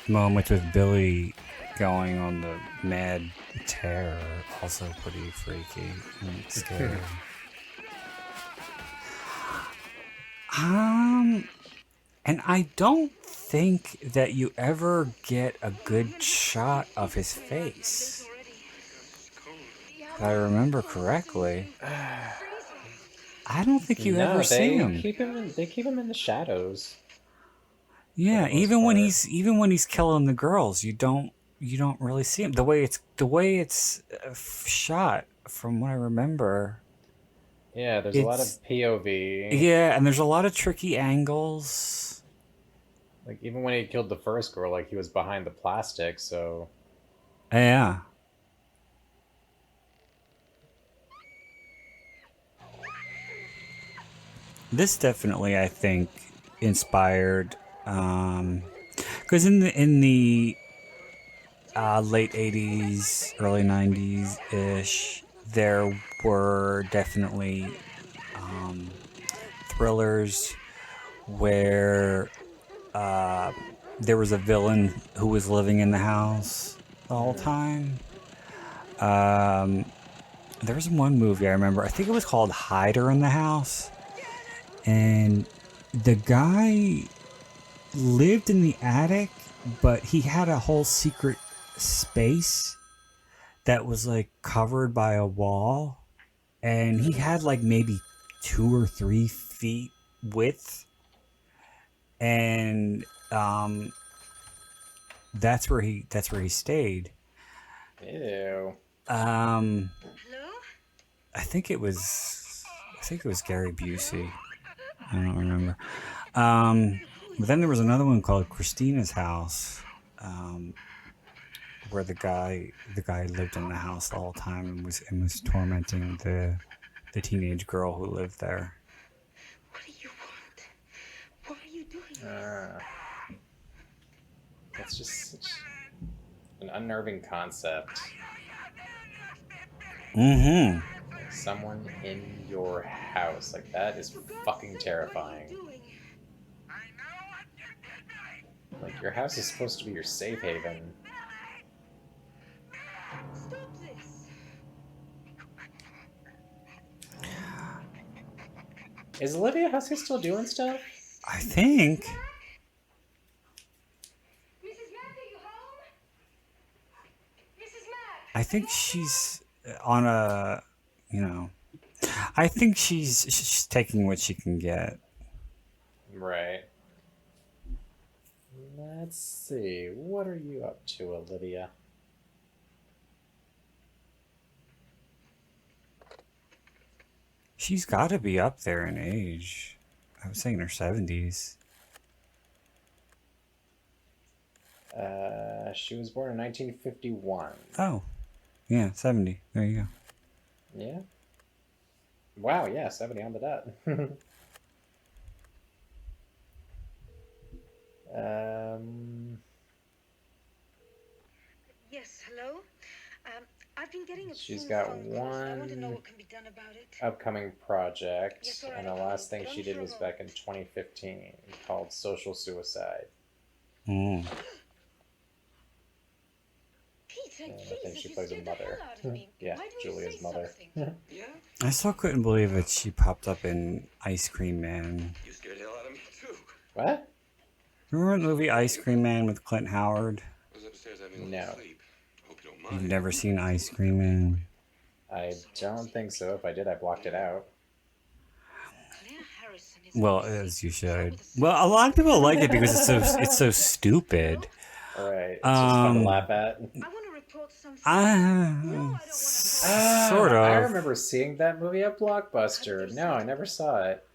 moments with Billy going on the mad tear are also pretty freaky and scary. And I don't think that you ever get a good shot of his face. If I remember correctly. I don't think you ever see him. They keep him in the shadows. Yeah, even when he's killing the girls, you don't really see him. The way it's shot, from what I remember. Yeah, there's a lot of POV. Yeah, and there's a lot of tricky angles. Like even when he killed the first girl, like he was behind the plastic, so. Yeah. This definitely, I think, inspired, because in the late '80s, early '90s ish, there were definitely thrillers where there was a villain who was living in the house the whole time. There was one movie I remember. I think it was called Hider in the House. And the guy lived in the attic, but he had a whole secret space that was like covered by a wall. And he had like maybe 2 or 3 feet width. And that's where he stayed. Ew. Hello? I think it was Gary Busey. I don't remember. But then there was another one called Christina's House, where the guy lived in the house the whole time and was tormenting the teenage girl who lived there. What do you want? Why are you doing this? That's just such an unnerving concept. Mm-hmm. Like someone in your house, like that is fucking terrifying. Like your house is supposed to be your safe haven. Stop this! Is Olivia Hussey still doing stuff? I think. Mrs. Mack, are you home? Mrs. Mack! I think she's on a, I think she's taking what she can get. Right. Let's see. What are you up to, Olivia? She's got to be up there in age. I was saying her 70s. She was born in 1951. Oh, yeah, 70. There you go. Yeah. Wow, yeah, 70 on the dot. Yes, hello? I've been getting She's obscene got phone calls, and I want to know one what can be done about it. upcoming project, Yes, all right, and the I'll last thing put she on did for a was back in 2015, called Social Suicide. Mm. Peter, And I think Jesus, she you plays a scared the mother. hell out of me. Yeah, Why don't Julia's you say mother. something? Yeah? I still couldn't believe that she popped up in Ice Cream Man. You scared the hell out of me, too. What? Remember the movie Ice Cream Man with Clint Howard? I was upstairs having a No. little sleep. Hope you don't mind. You've never seen Ice Cream Man? I don't think so. If I did, I blocked it out. Claire Harrison is Well, as you should. Well, a lot of people like it because it's so stupid. Alright, it's just fun to laugh at. I want to report something. Sort of. I remember seeing that movie at Blockbuster. No, I never saw it.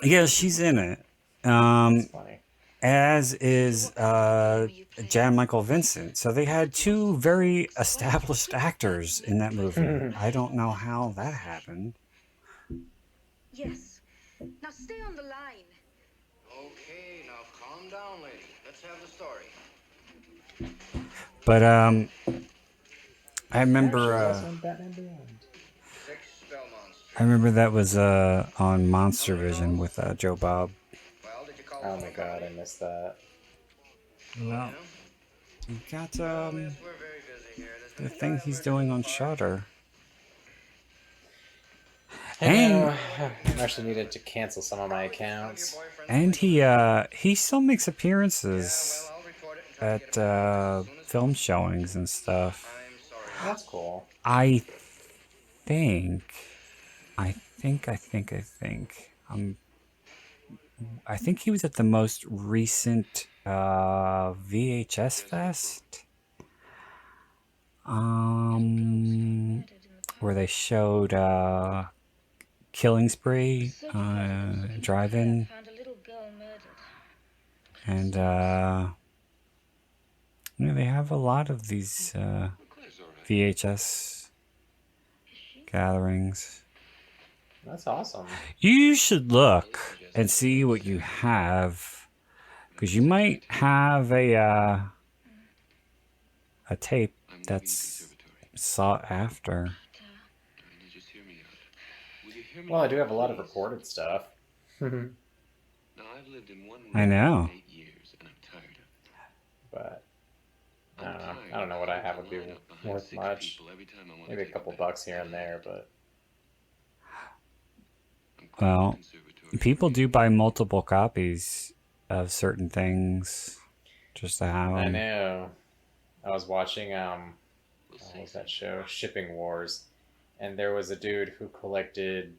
Yeah, she's in it. That's funny. As is Jan Michael Vincent. So they had 2 very established actors in that movie. I don't know how that happened. Yes. Now stay on the line. Okay, now calm down, lady. Let's have the story. But I remember Actually, also in Batman Beyond. I remember that was on Monster Vision with Joe Bob. Oh my god, I missed that. Well, you got the thing he's doing on Shudder. I know. I actually needed to cancel some of my accounts. And he still makes appearances at film showings and stuff. That's cool. I think he was at the most recent VHS Fest, where they showed Killing Spree, Drive-In, and they have a lot of these VHS gatherings. That's awesome. You should look and see what you have, because you might have a tape that's sought after. Well, I do have a lot of recorded stuff. I know. But I don't know. I don't know what I have would be worth much. Maybe a couple bucks here and there, but Well, people do buy multiple copies of certain things just to have them. I know. I was watching what was that show? Shipping Wars, and there was a dude who collected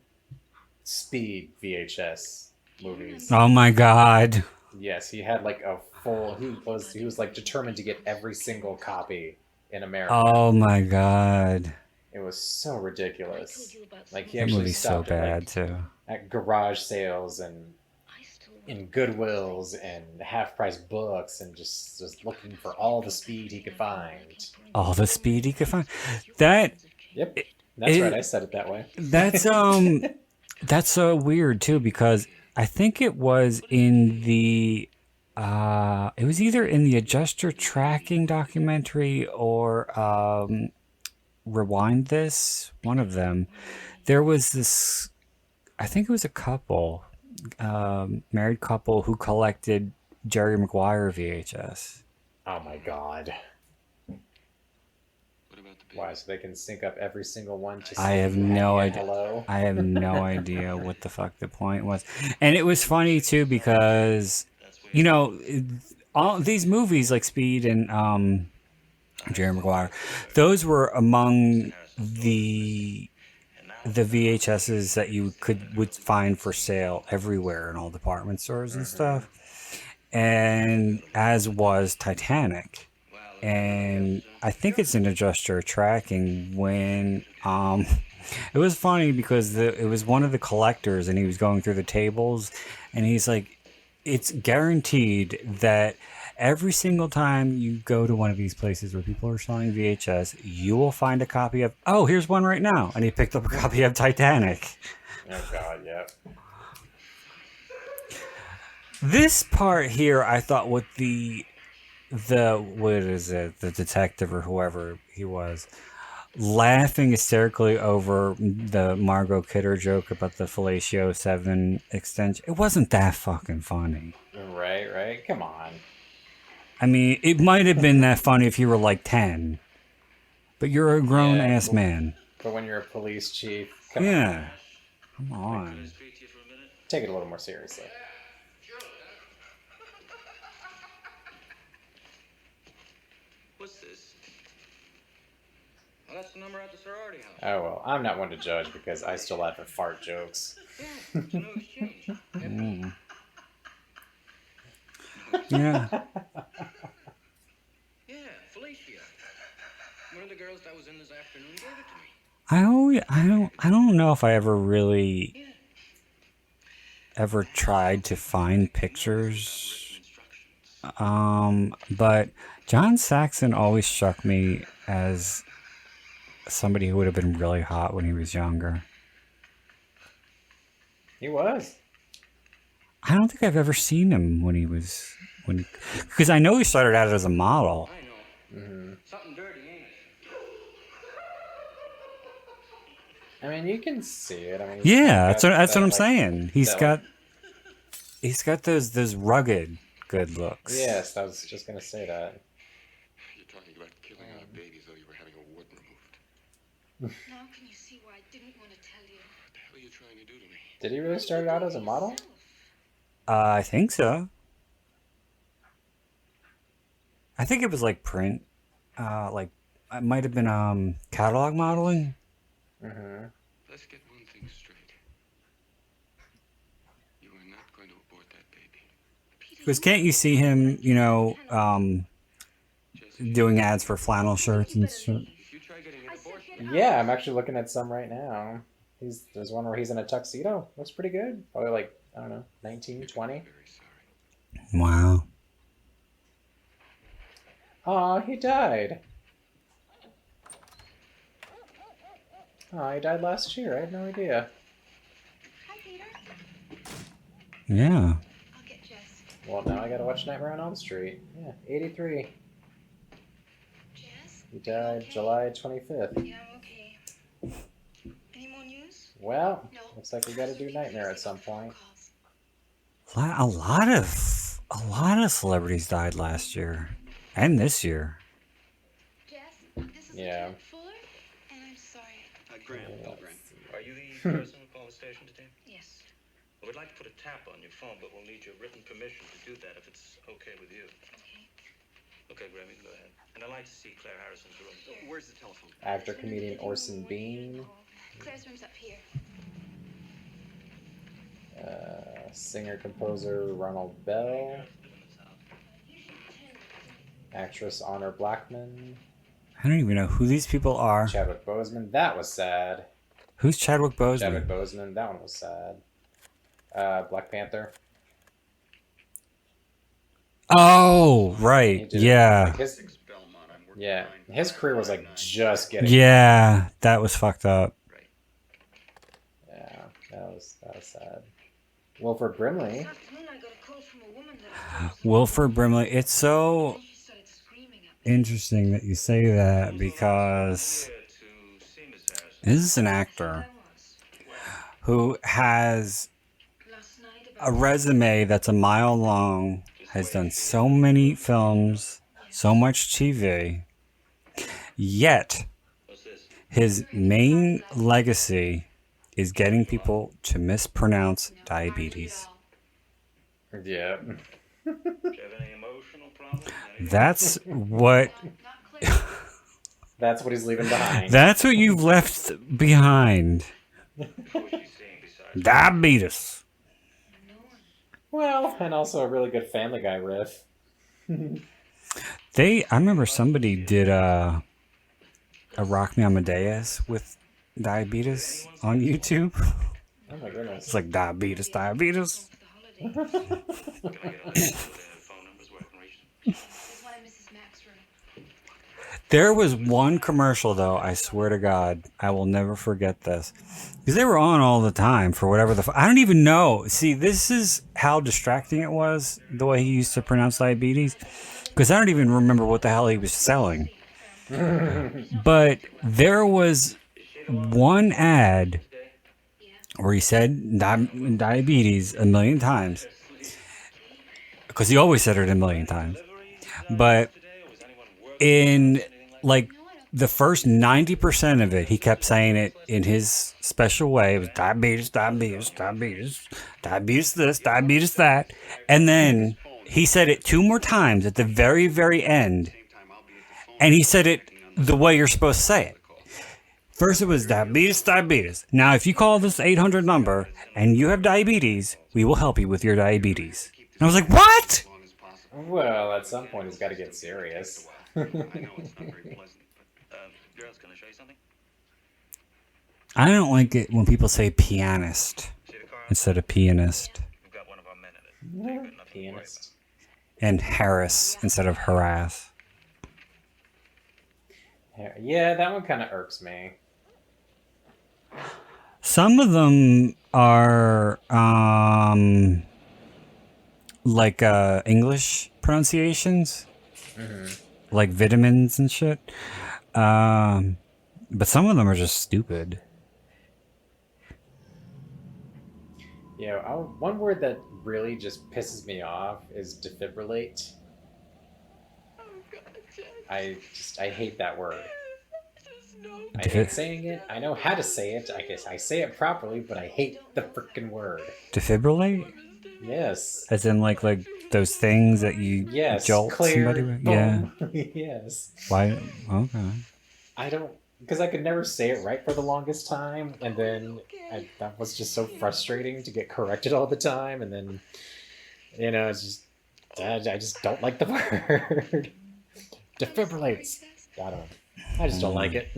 Speed VHS movies. Oh my god. Yes, he had like a full. He was like determined to get every single copy in America. Oh my god. It was so ridiculous. Like he That actually movie's so stopped bad too. at garage sales and in Goodwills and half-price books and just was looking for all the speed he could find. All the speed he could find. That. Yep, that's right. I said it that way. That's so weird too, because I think it was in the. It was either in the Adjuster Tracking documentary or Rewind This. One of them. There was this. I think it was a couple. Married couple who collected Jerry Maguire VHS. Oh my god. Why? So they can sync up every single one to I have no idea. Hello? I have no idea what the fuck the point was. And it was funny too because, all these movies like Speed and Jerry Maguire, those were among the VHSs that you would find for sale everywhere in all department stores and stuff. And as was Titanic. And I think it's in Adjuster Tracking when it was funny because it was one of the collectors and he was going through the tables and he's like, it's guaranteed that every single time you go to one of these places where people are selling VHS, you will find a copy of, oh, here's one right now. And he picked up a copy of Titanic. Oh god, yeah. This part here, I thought with the detective or whoever he was, laughing hysterically over the Margot Kidder joke about the Fellatio 7 extension. It wasn't that fucking funny. Right. Come on. I mean, it might have been that funny if you were like 10. But you're a grown-ass man. But when you're a police chief, come on. Yeah. Come on. Take it a little more seriously. What's this? Well, that's the number at the sorority house. Oh well, I'm not one to judge because I still laugh at fart jokes. Yeah, it's a new exchange. Mm. Yeah. Yeah, Felicia. One of the girls that was in this afternoon gave it to me. I don't know if I ever really ever tried to find pictures. But John Saxon always struck me as somebody who would have been really hot when he was younger. He was. I don't think I've ever seen him because I know he started out as a model. Mm-hmm. Something dirty, ain't it? I mean, you can see it. I mean, Yeah, that's what I'm like, saying. He's that, got those rugged good looks. Yes, I was just gonna say that. You're talking about killing our babies though you were having a wart removed. Now can you see why I didn't want to tell you? What the hell are you trying to do to me? Did he really start out as a model? I think so. I think it was like print. Like it might have been catalog modeling. Mm-hmm. Let's get one thing straight. You are not going to abort that baby. Because can't you see him, you know, doing ads for flannel shirts and shit? Yeah, I'm actually looking at some right now. There's one where he's in a tuxedo. Looks pretty good. Probably like, I don't know, 19, 20. Wow. Aw, he died. Oh, he died last year. I had no idea. Hi, Peter. Yeah. I'll get Jess. Well, now I gotta watch Nightmare on Elm Street. Yeah, 83. Jess? He died July 25th. Yeah, I'm okay. Any more news? Well, No. looks like we gotta do Nightmare at some point. A lot of celebrities died last year and this year. Jess, this is Yeah. Lieutenant Fuller, and I'm sorry. Grant, Yeah, Grant. Are you the person who called the station today? Yes. Well, we'd like to put a tap on your phone, but we'll need your written permission to do that if it's okay with you. Okay. Okay, Graham, you can go ahead. And I'd like to see Claire Harrison's room. Where's the telephone? Actor comedian Orson Bean. Claire's room's up here. Singer composer Ronald Bell. Actress Honor Blackman. I don't even know who these people are. Chadwick Boseman. That was sad. Who's Chadwick Boseman? Chadwick Boseman. That one was sad. Black Panther. Oh, right. Yeah. Like his career was like just getting. Yeah, that was fucked up. Yeah, that was sad. Wilford Brimley. This afternoon I got a call from a woman that Wilford Brimley. It's so interesting that you say that because this is an actor who has a resume that's a mile long, has done so many films, so much TV, yet his main legacy is getting people to mispronounce diabetes. Yeah. That's what That's what he's leaving behind. That's what you've left behind. Diabetes. Well, and also a really good Family Guy riff. I remember somebody did a Rock Me Amadeus with diabetes on YouTube. Oh my goodness. It's like diabetes. There was one commercial, though, I swear to God, I will never forget this. Because they were on all the time for whatever I don't even know. See, this is how distracting it was, the way he used to pronounce diabetes. Because I don't even remember what the hell he was selling. But there was one ad where he said diabetes a million times. Because he always said it a million times. But in like the first 90% of it, he kept saying it in his special way. It was diabetes this, diabetes that. And then he said it 2 more times at the very, very end. And he said it the way you're supposed to say it. First it was diabetes. Now, if you call this 800 number and you have diabetes, we will help you with your diabetes. And I was like, what? Well, at some point he's got to get serious. I know it's not very pleasant. Girls, can I show you something? I don't like it when people say pianist instead of pianist. We've got one of our men in it. Pianist. And Harris instead of harass. Yeah, that one kind of irks me. Some of them are like English pronunciations. Mm-hmm. like vitamins and shit. But some of them are just stupid. One word that really just pisses me off is defibrillate. I hate that word. I hate saying it. I know how to say it. I guess I say it properly, but I hate the freaking word. Defibrillate? Yes. As in like those things that you jolt somebody with? Yeah. Yes. Why? Okay. I don't, because I could never say it right for the longest time, and then that was just so frustrating to get corrected all the time, and then, it's just, I just don't like the word. Defibrillates. I just don't like it.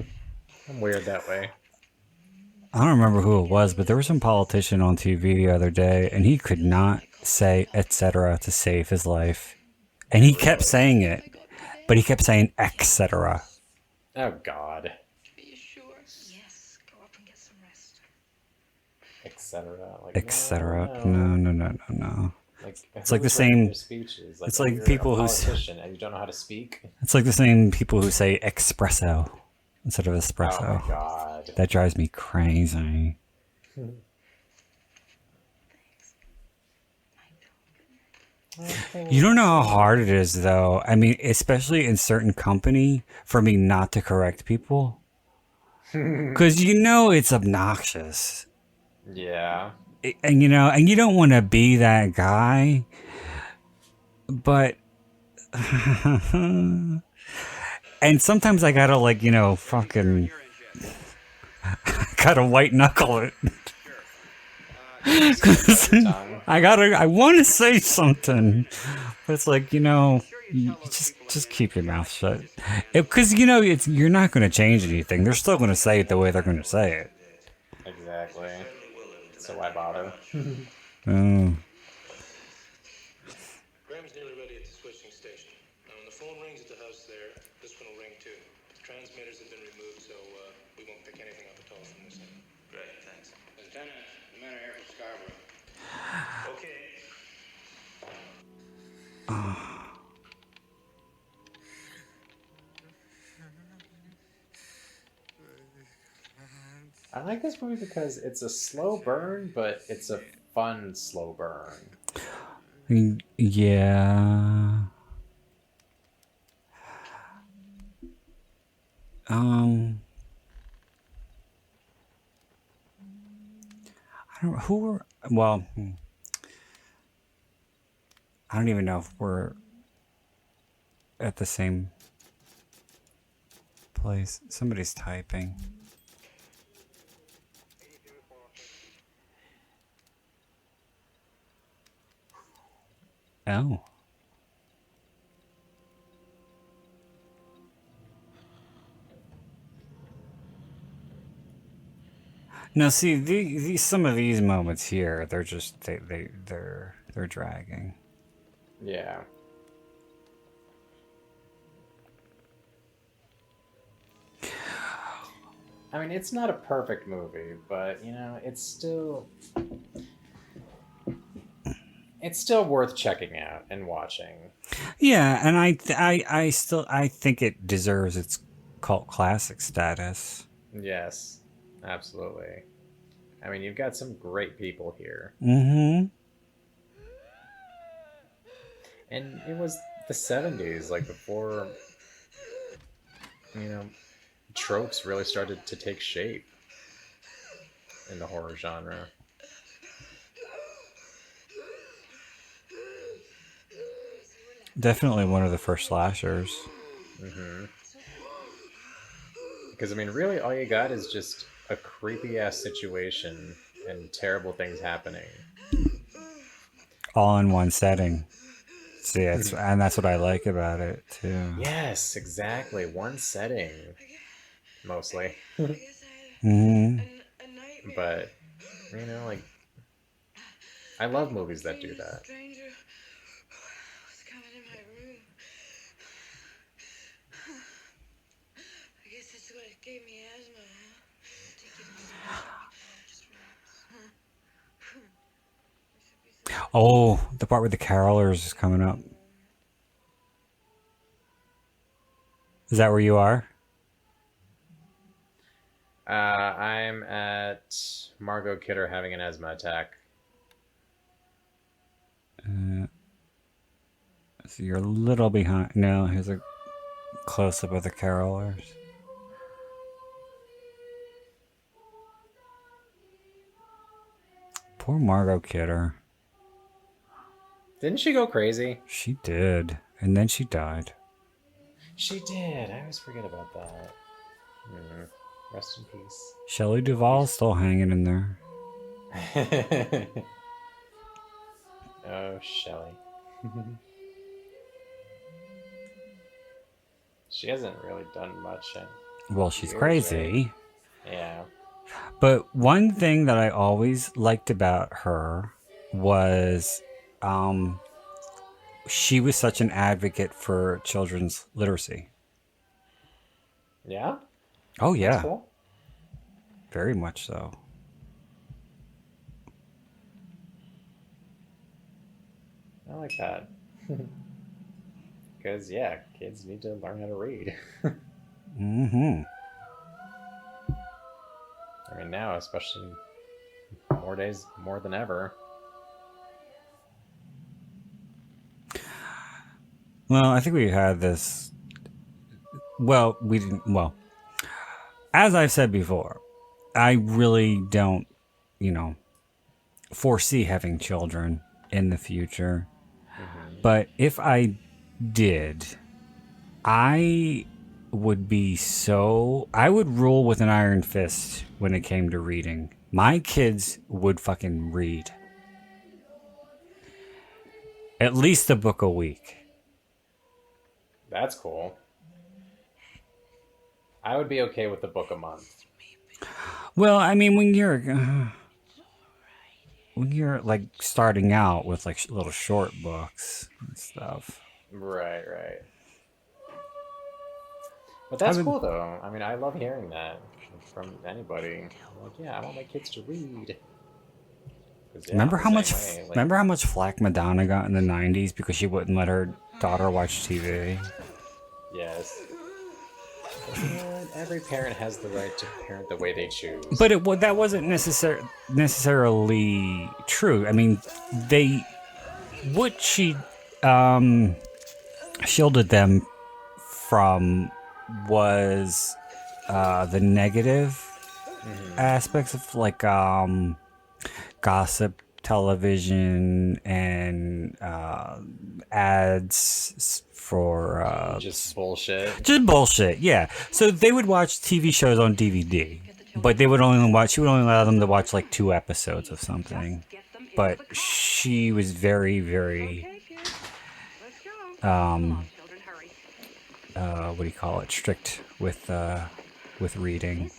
I'm weird that way. I don't remember who it was, but there was some politician on TV the other day, and he could not say etc. to save his life. And he kept saying it, but he kept saying etc. Oh, God. Yes, go up and get some rest. Etc. Like, etc. No. Like, it's like the same. Speeches? It's like people who. And you don't know how to speak. It's like the same people who say espresso instead of espresso. Oh my God. That drives me crazy. You don't know how hard it is, though. I mean, especially in certain company, for me not to correct people. Because it's obnoxious. Yeah. And you don't want to be that guy. But... and sometimes I gotta, fucking... gotta white knuckle it. I want to say something, but it's like, you just keep your mouth shut. Because, you're not going to change anything. They're still going to say it the way they're going to say it. Exactly. So why bother? Oh. Graham's nearly ready at the switching station. Now, when the phone rings at the house there, this one will ring too. The transmitters have been removed, so we won't pick anything up at all from this end. Great, thanks. Lieutenant, the men are here from Scarborough. Okay. I like this movie because it's a slow burn, but it's a fun slow burn. Yeah. I don't. Who were? Well, I don't even know if we're at the same place. Somebody's typing. Oh. Now, see, these some of these moments here, they're just they're dragging. Yeah. I mean, it's not a perfect movie, but it's still worth checking out and watching. Yeah, and I still think it deserves its cult classic status. Yes, absolutely. I mean, you've got some great people here. Mm-hmm. And it was the 70s, like before, tropes really started to take shape in the horror genre. Definitely one of the first slashers. Mm-hmm. Because, I mean, really all you got is just a creepy-ass situation and terrible things happening. All in one setting. See, and that's what I like about it, too. Yes, exactly. One setting, mostly. Mm-hmm. But, like, I love movies that do that. Gave me asthma, huh? Oh, the part with the carolers is coming up. Is that where you are? I'm at Margot Kidder having an asthma attack. So you're a little behind. No, here's a close up of the carolers. Poor Margot Kidder. Didn't she go crazy? She did. And then she died. She did. I always forget about that. Rest in peace. Shelley Duvall's still hanging in there. Oh, Shelley. She hasn't really done much in Well, she's years, crazy. right? Yeah. But one thing that I always liked about her was she was such an advocate for children's literacy. Yeah? Oh, yeah. That's cool. Very much so. I like that. Because, yeah, kids need to learn how to read. Mm-hmm. I mean, now, especially more than ever. Well, I think we had this. Well, we didn't. Well, as I've said before, I really don't, foresee having children in the future. But if I did, I would rule with an iron fist when it came to reading. My kids would fucking read. At least a book a week. That's cool. I would be okay with a book a month. Well, I mean, when you're like starting out with like little short books and stuff. Right. But that's cool, though. I mean, I love hearing that from anybody. I'm like, yeah, I want my kids to read. Yeah, remember how much flack Madonna got in the 90s because she wouldn't let her daughter watch TV? Yes. Every parent has the right to parent the way they choose. But that wasn't necessarily true. I mean, what she shielded them from was the negative aspects of like gossip television and ads for just bullshit. Just bullshit, yeah. So they would watch TV shows on DVD, but she would only allow them to watch like 2 episodes of something. But she was very, very what do you call it? Strict with reading.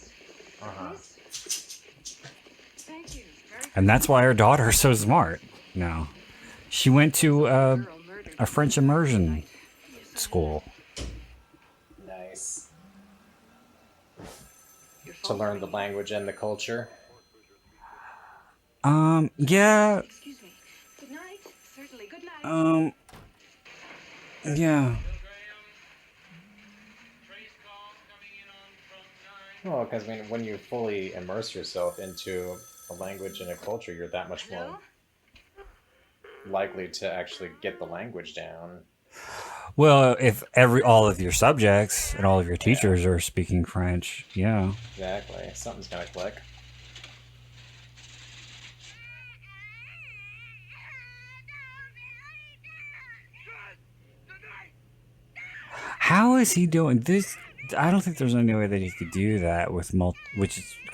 And that's why her daughter is so smart now. She went to a French immersion school. Nice. To learn the language and the culture. Yeah. Excuse me. Good night. Certainly. Good night. Yeah. Well, because I mean, when you fully immerse yourself into a language and a culture, you're that much more likely to actually get the language down. Well, if all of your subjects and all of your teachers are speaking French, yeah. Exactly. Something's gonna click. How is he doing this? I don't think there's any way that he could do that with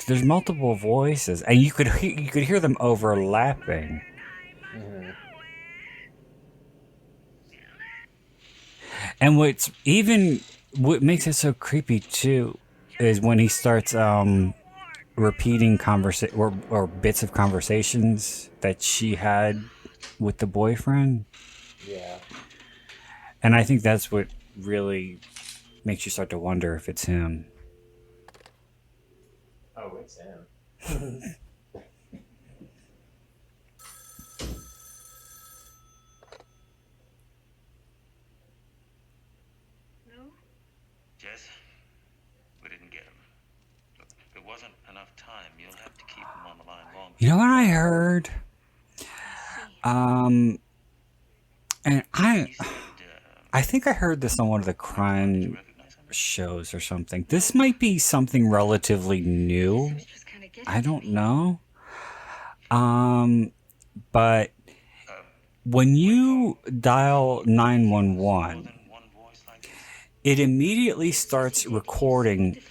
there's multiple voices, and you could hear them overlapping. And what makes it so creepy too is when he starts repeating or bits of conversations that she had with the boyfriend. Yeah. And I think that's what really makes you start to wonder if it's him. Oh, it's him. Jess, we didn't get him. Look, there wasn't enough time. You'll have to keep him on the line longer. You know what I heard? And I think I heard this on one of the crime shows or something. This might be something relatively new. I don't know. But when you dial 911, it immediately starts recording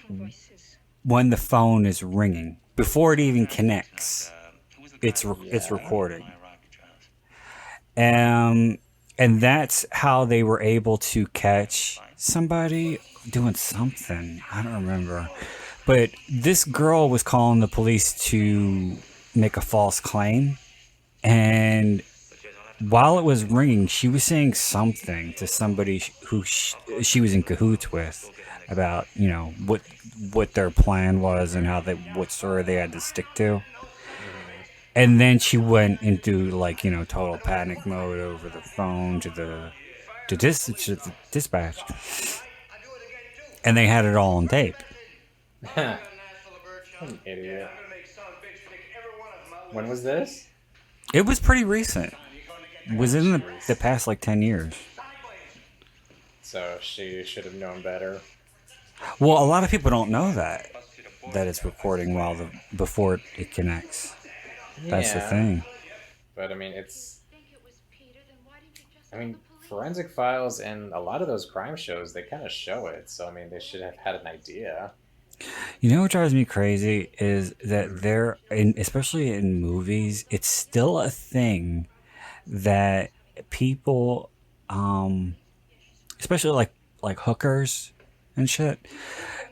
when the phone is ringing. Before it even connects, it's recording. And that's how they were able to catch somebody doing something. I don't remember. But this girl was calling the police to make a false claim. And while it was ringing, she was saying something to somebody who she was in cahoots with about, you know, what their plan was and what story they had to stick to. And then she went into, like, you know, total panic mode over the phone to the dispatch. And they had it all on tape. Idiot. When was this? It was pretty recent. It was in the past, like, 10 years. So she should have known better. Well, a lot of people don't know that it's recording before it connects. That's the thing. But I mean, Forensic Files and a lot of those crime shows, they kind of show it. So I mean, they should have had an idea. You know what drives me crazy is that especially in movies, it's still a thing that people, especially like hookers and shit,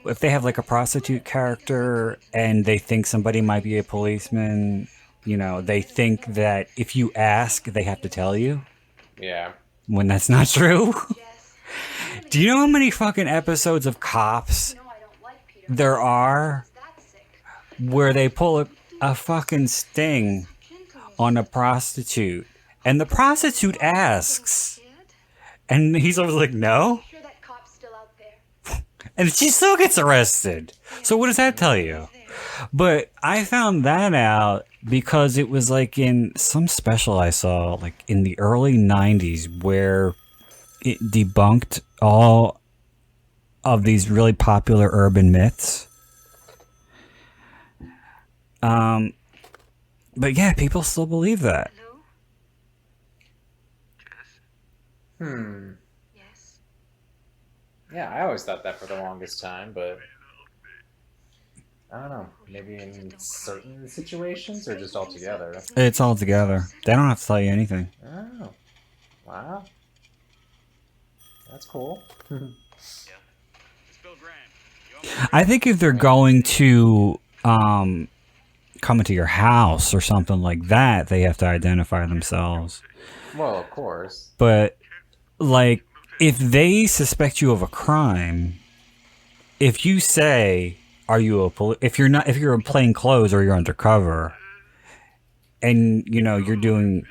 if they have like a prostitute character and they think somebody might be a policeman, you know, they think that if you ask, they have to tell you. Yeah. When that's not true. Do you know how many fucking episodes of Cops there are where they pull a fucking sting on a prostitute and the prostitute asks and he's always like, no? And she still gets arrested. So what does that tell you? But I found that out because it was like in some special I saw like in the early 90s where it debunked all of these really popular urban myths. But yeah, people still believe that. Yes. Yeah, I always thought that for the longest time, but I don't know. Maybe in certain situations or just all together? It's all together. They don't have to tell you anything. Oh. Wow. That's cool. I think if they're going to come into your house or something like that, they have to identify themselves. Well, of course. But like, if they suspect you of a crime, if you say, "Are you if you're in plain clothes or you're undercover, and you know you're dealing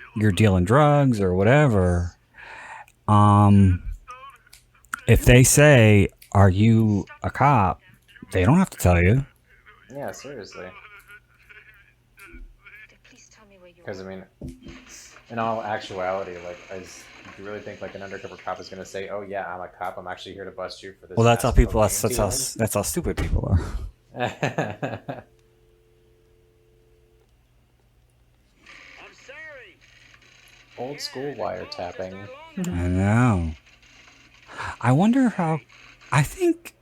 drugs or whatever, if they say, "Are you a cop?" they don't have to tell you. Yeah, seriously. Because I mean, in all actuality, like, do you really think like an undercover cop is going to say, "Oh yeah, I'm a cop. I'm actually here to bust you for this"? Well, that's how people. That's how stupid people are. I'm sorry. Old school wiretapping. I know. I wonder how. I think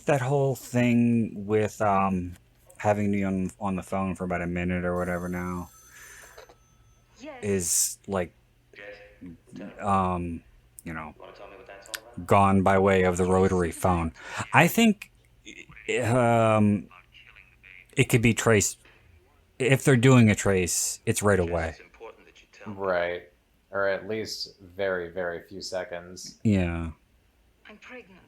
that whole thing with having me on the phone for about a minute or whatever now is like you know, gone by way of the rotary phone. I think it could be traced. If they're doing a trace, it's right away. Right. Or at least very, very few seconds. Yeah. I'm pregnant.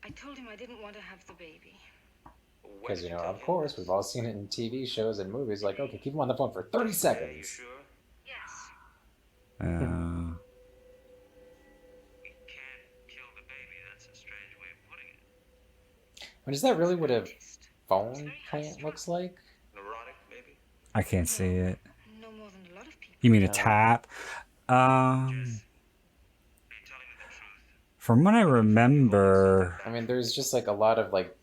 I told him I didn't want to have the baby. Because, you know, of course, we've all seen it in TV shows and movies. Like, okay, keep him on the phone for 30 seconds. Yes. But is that really what a phone plant looks like? Neurotic, maybe? I can't see it. No more than a lot of people. You mean a No. tap? From what I remember, I mean, there's just like a lot of like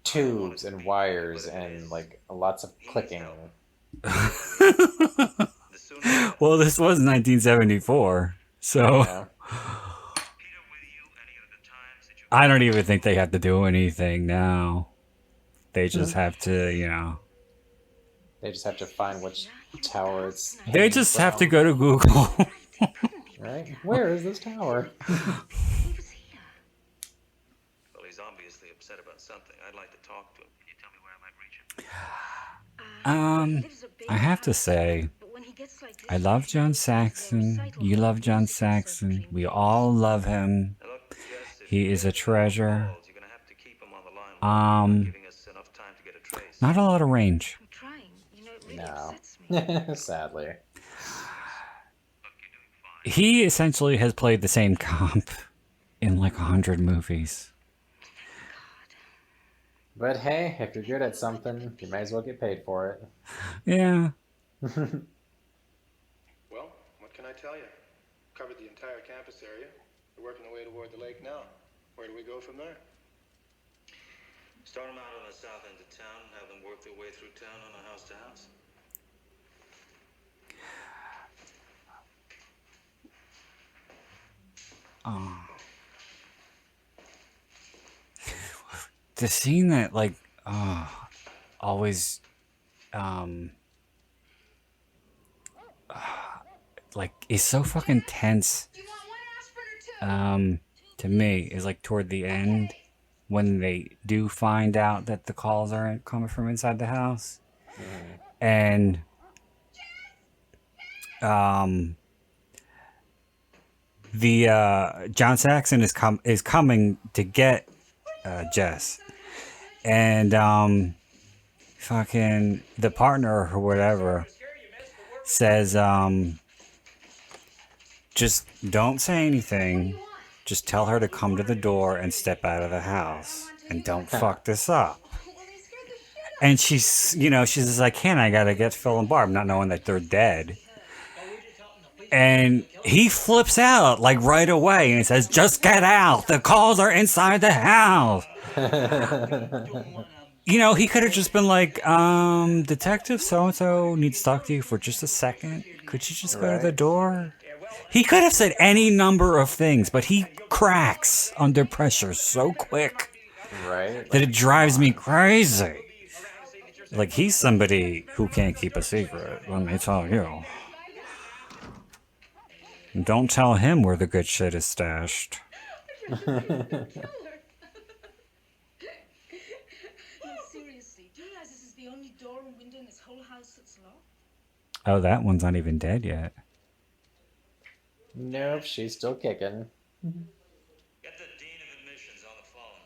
tubes and wires and like lots of clicking. well, this was 1974, so Yeah. I don't even think they have to do anything now. They just have to, They just have to find which tower it's. They hidden just have to from. go to Google. Right? Where is this tower? Well, he's obviously upset about something. I'd like to talk to him. Can you tell me where I might reach him? I have to say, I love John Saxon. You love John Saxon. We all love him. He is a treasure. Not a lot of range. No. Sadly. He essentially has played the same comp in like 100 movies. But hey, if you're good at something, you might as well get paid for it. Yeah. Well, what can I tell you? Covered the entire campus area. We're working our way toward the lake now. Where do we go from there? Start them out on the south end of town and have them work their way through town on a house-to-house. The scene that like always like is so fucking tense to me is like toward the end when they do find out that the calls are coming from inside the house. And the John Saxon is coming to get Jess, and fucking the partner or whatever says just don't say anything, just tell her to come to the door and step out of the house and don't fuck this up. And she's just like, I gotta get Phil and Barb, not knowing that they're dead. And he flips out like right away and he says, just get out. The calls are inside the house. He could have just been like, Detective so-and-so needs to talk to you for just a second. Could you just go to the door? He could have said any number of things, but he cracks under pressure so quick that it drives me crazy. Like, he's somebody who can't keep a secret, let me tell you. Don't tell him where the good shit is stashed. No, seriously, do you realize this is the only door and window in this whole house that's locked? Oh, that one's not even dead yet. Nope, she's still kicking. Get the Dean of Admissions on the phone.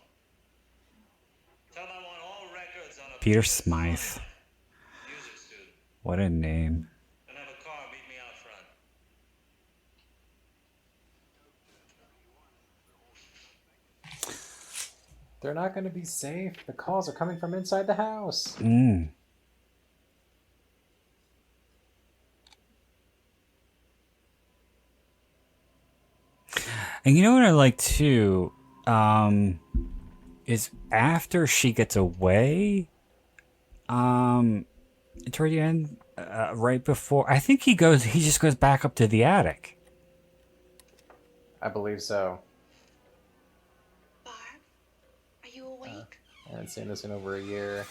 Tell him I want all records on a Peter Smythe. music student. What a name. And have a car meet me out front. They're not going to be safe. The calls are coming from inside the house. Mm. And you know what I like too, is after she gets away, toward the end, right before, I think he just goes back up to the attic. I believe so. Barb, are you awake? I haven't seen this in over a year.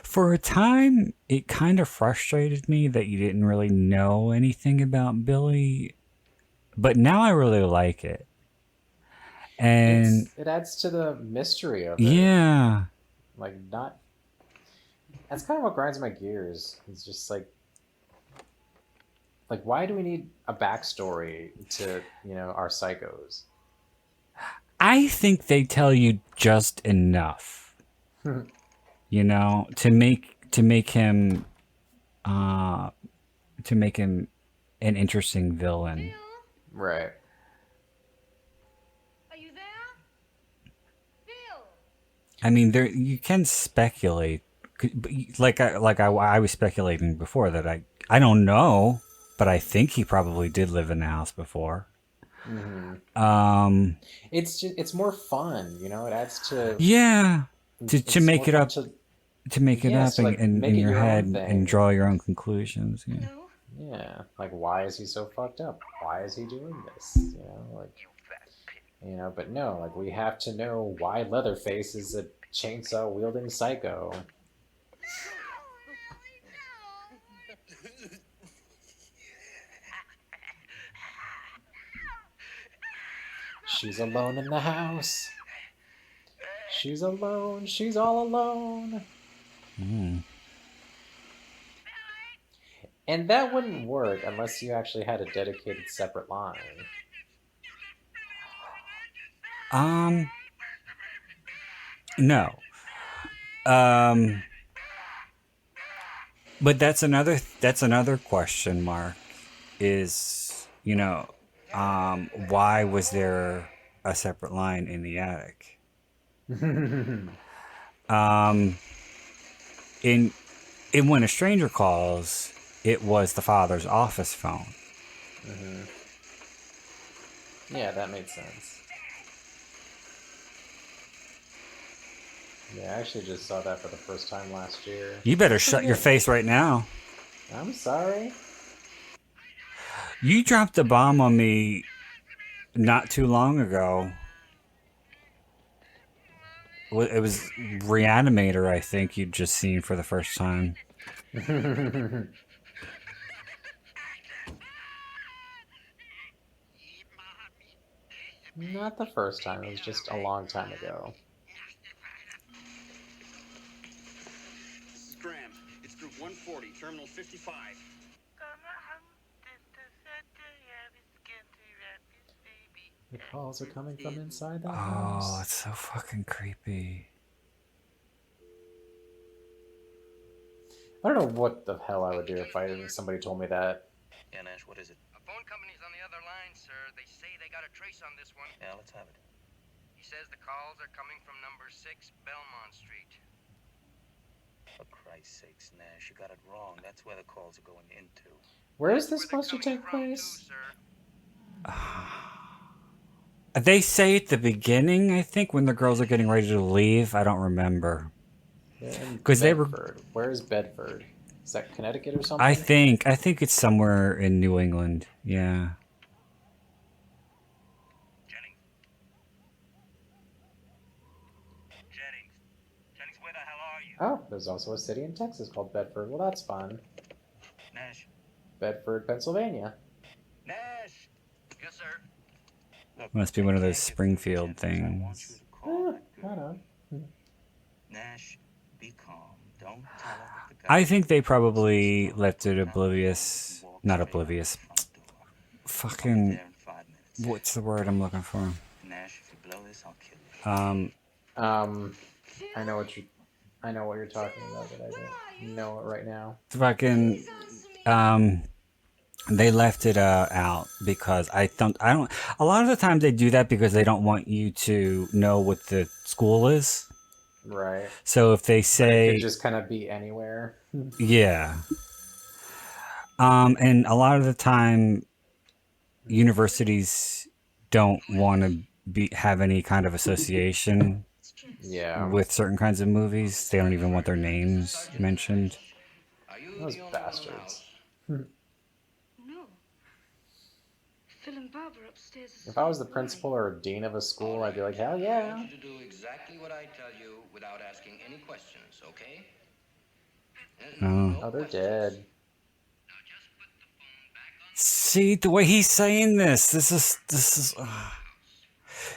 For a time, it kind of frustrated me that you didn't really know anything about Billy, but now I really like it. And It adds to the mystery of it. yeah, Like, not... That's kind of what grinds my gears. It's just like, why do we need a backstory to, our psychos? I think they tell you just enough, to make him an interesting villain. Right. Are you there? Phil! I mean, there you can speculate, I was speculating before that I don't know, but I think he probably did live in the house before. Mm-hmm. It's more fun, you know. It adds to to make it up, to make it up like, in make it your your head own and thing. draw your own conclusions. Yeah. Yeah, like why is he so fucked up? Why is he doing this? You know, like, you know, but no, like we have to know why Leatherface is a chainsaw wielding psycho. She's alone in the house. She's alone. She's all alone. And that wouldn't work unless you actually had a dedicated separate line. No. But that's another question mark is, you know, why was there a separate line in the attic? In When a Stranger Calls, it was the father's office phone. Mm-hmm. Yeah, that made sense. Yeah, I actually just saw that for the first time last year. You better shut your face right now. I'm sorry. You dropped a bomb on me not too long ago. It was Reanimator, I think you'd just seen for the first time. Not the first time, it was just a long time ago. This is Graham. It's group 140, terminal 55. The calls are coming from inside the Oh, house. it's so fucking creepy. I don't know what the hell I would do if somebody told me that. Yeah, Nash, what is it? A phone company's on the other line, sir. They say they got a trace on this one. Yeah, let's have it. He says the calls are coming from number 6 Belmont Street. For Christ's sakes, Nash, you got it wrong. That's where the calls are going into. Where is this supposed to take place? They say at the beginning, I think, when the girls are getting ready to leave. I don't remember. Because they were. Where is Bedford? Is that Connecticut or something? I think it's somewhere in New England. Yeah. Jennings, where the hell are you? Oh, there's also a city in Texas called Bedford. Well, that's fun. Nash. Bedford, Pennsylvania. Nash! Yes, sir. Must be one of those Springfield things. Right on. Nash, be calm. Don't tell her that the guy I think they probably left it oblivious. Not oblivious. Fucking. What's the word I'm looking for? Nash, if you blow this, I'll kill you. I know what you're talking about, but I don't know it right now. Fucking. They left it out because I don't. A lot of the times they do that because they don't want you to know what the school is. Right. So if they say, it could just kind of be anywhere. Yeah. And a lot of the time, universities don't want to have any kind of association. Yeah. With certain kinds of movies, they don't even want their names mentioned. Those bastards. No. Phil and Bob are upstairs. If I was the principal or dean of a school, I'd be like, hell yeah. I want you to do exactly what I tell you without asking any questions, okay? Oh, they're dead. See the way he's saying this. This is.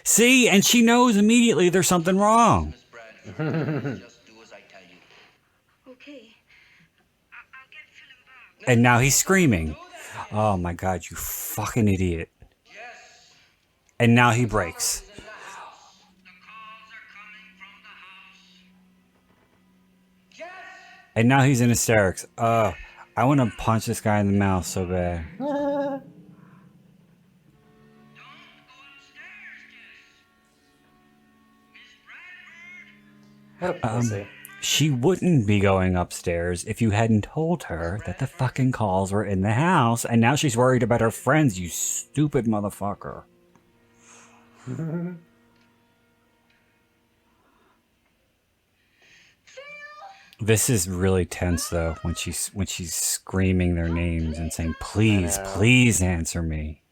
See, and she knows immediately there's something wrong. Just do as I tell you. Okay. And now he's screaming. Oh my god, you fucking idiot. And now he breaks. And now he's in hysterics. I want to punch this guy in the mouth so bad. What a pussy. She wouldn't be going upstairs if you hadn't told her that the fucking calls were in the house, and now she's worried about her friends, you stupid motherfucker. This is really tense though when she's screaming their names and saying, "Please, please answer me."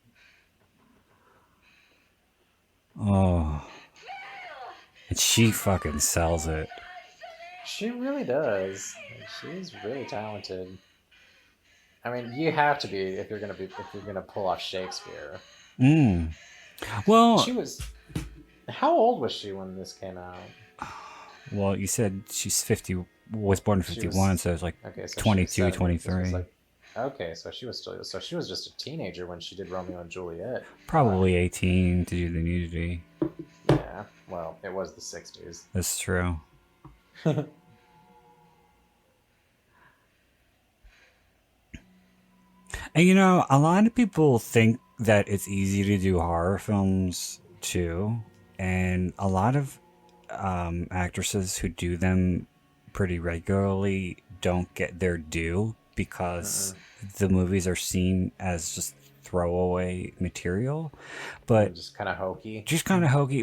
Oh. And she fucking sells it. She really does. She's really talented. I mean, you have to be if you're gonna pull off Shakespeare. Well, she was. How old was she when this came out? Well, you said she's 50. Was born in 51, so it's like okay, so 22, 23. Okay, so she was just a teenager when she did Romeo and Juliet. Probably 18 to do the nudity. Yeah, well, it was the 60s. That's true. And you know, a lot of people think that it's easy to do horror films too, and a lot of actresses who do them pretty regularly don't get their due because the movies are seen as just throwaway material, but just kind of hokey.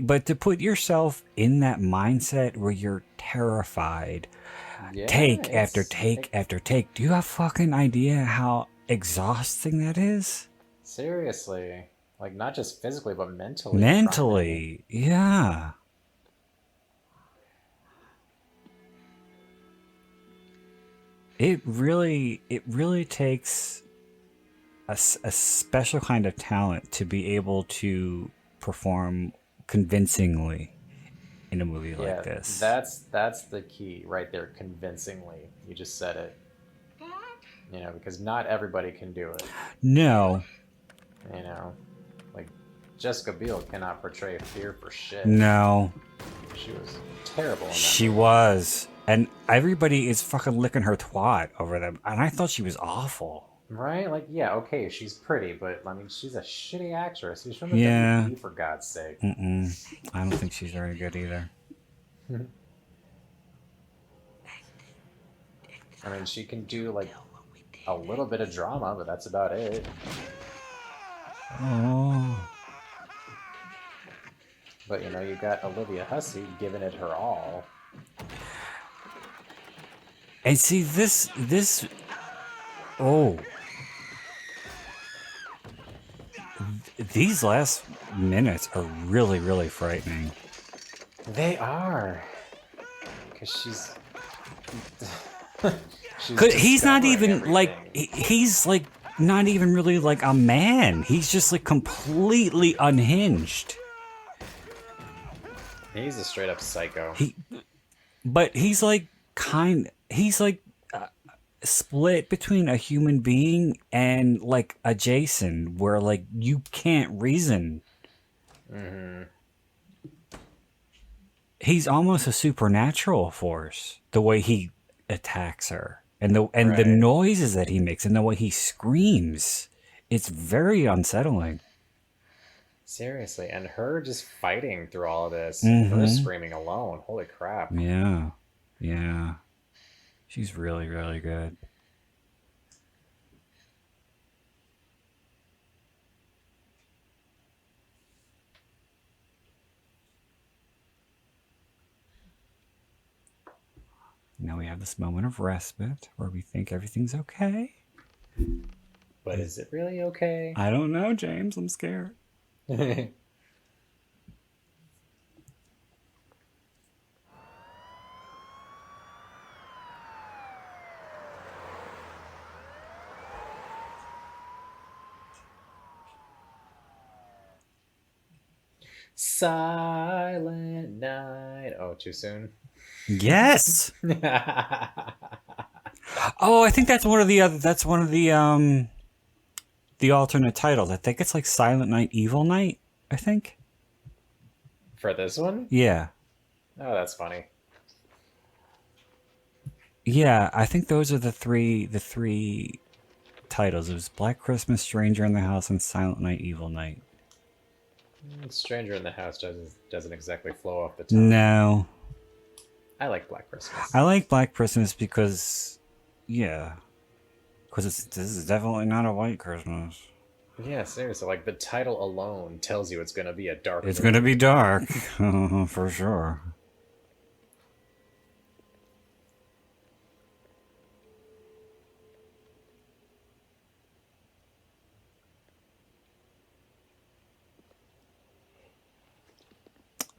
But to put yourself in that mindset where you're terrified, take after take after take, do you have fucking idea how exhausting that is? Seriously, like not just physically but mentally. Mentally, yeah. It really takes a special kind of talent to be able to perform convincingly in a movie like this. That's the key right there. Convincingly, you just said it. You know, because not everybody can do it. No. You know, like Jessica Biel cannot portray fear for shit. No. She was terrible in that She movie. was. And everybody is fucking licking her twat over them. And I thought she was awful. Right? Like, yeah, okay, she's pretty, but I mean, she's a shitty actress. She's from the WWE, for God's sake. I don't think she's very good either. I mean, she can do like a little bit of drama, but that's about it. Oh. But you know, you got Olivia Hussey giving it her all. And see, this, oh. These last minutes are really, really frightening. They are. Because she's he's not even like, he's like not even really like a man. He's just like completely unhinged. He's a straight up psycho. But he's like split between a human being and like a Jason, where like you can't reason. He's almost a supernatural force, the way he attacks her and the noises that he makes and the way he screams. It's very unsettling. Seriously, and her just fighting through all of this, her screaming alone. Holy crap. Yeah. She's really, really good. Now we have this moment of respite where we think everything's okay. But is it really okay? I don't know, James. I'm scared. Silent night. Oh, too soon? Yes. Oh, I think that's one of the other. That's one of the alternate titles. I think it's like Silent Night, Evil Night. I think. For this one? Yeah. Oh, that's funny. Yeah, I think those are the three titles. It was Black Christmas, Stranger in the House, and Silent Night, Evil Night. Stranger in the House doesn't exactly flow off the tongue. No. I like Black Christmas. I like Black Christmas because, yeah, because this is definitely not a white Christmas. Yeah, seriously, like the title alone tells you it's gonna be a dark. It's gonna be dark, for sure.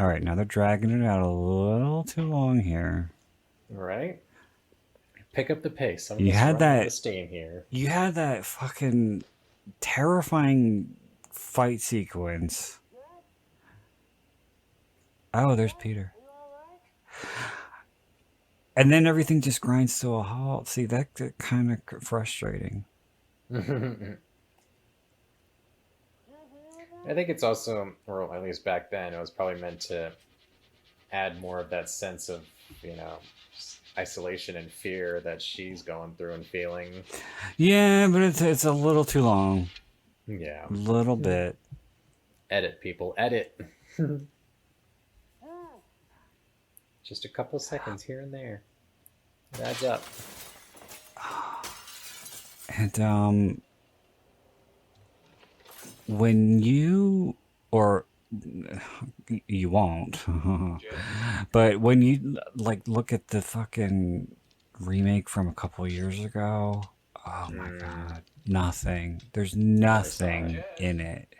All right, now they're dragging it out a little too long here. Right? Pick up the pace. Some of You us had running out that. of steam here. You had that fucking terrifying fight sequence. Oh, there's Peter. And then everything just grinds to a halt. See, that's kind of frustrating. I think it's also, or at least back then, it was probably meant to add more of that sense of, isolation and fear that she's going through and feeling. Yeah, but it's a little too long. Yeah. A little bit. Edit, people. Edit. Just a couple seconds here and there. It adds up. And, when you, or you won't, but when you, look at the fucking remake from a couple years ago, oh my God, nothing. There's nothing in it.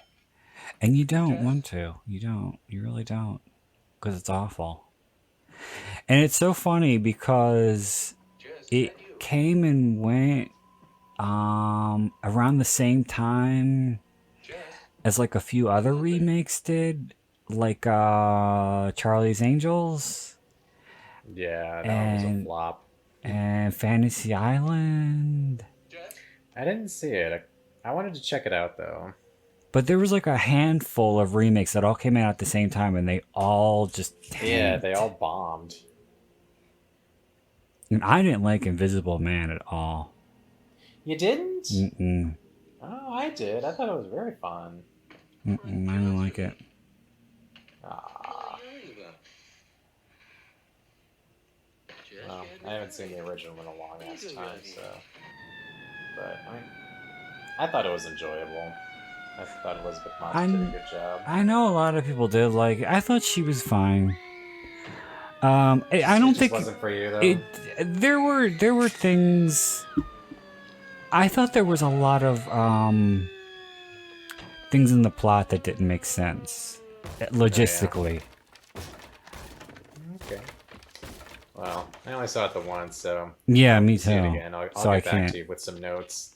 And you don't want to. You don't. You really don't. Because it's awful. And it's so funny because it came and went around the same time as a few other remakes did, like Charlie's Angels. Yeah, that was a flop. And Fantasy Island. I didn't see it. I wanted to check it out though. But there was a handful of remakes that all came out at the same time, and they all just tanked. Yeah, they all bombed. And I didn't like Invisible Man at all. You didn't? Mm-mm. Oh, I did. I thought it was very fun. Mm-mm, I didn't like it. Well, I haven't seen the original in a long ass time, so. But I thought it was enjoyable. I thought Elizabeth Moss did a good job. I know a lot of people did like it. I thought she was fine. I don't think it wasn't for you though. There were things. I thought there was a lot of things in the plot that didn't make sense logistically. Oh, yeah. Okay. Well, I only saw it the once, so yeah, me too. See it again. I'll so get back to you with some notes.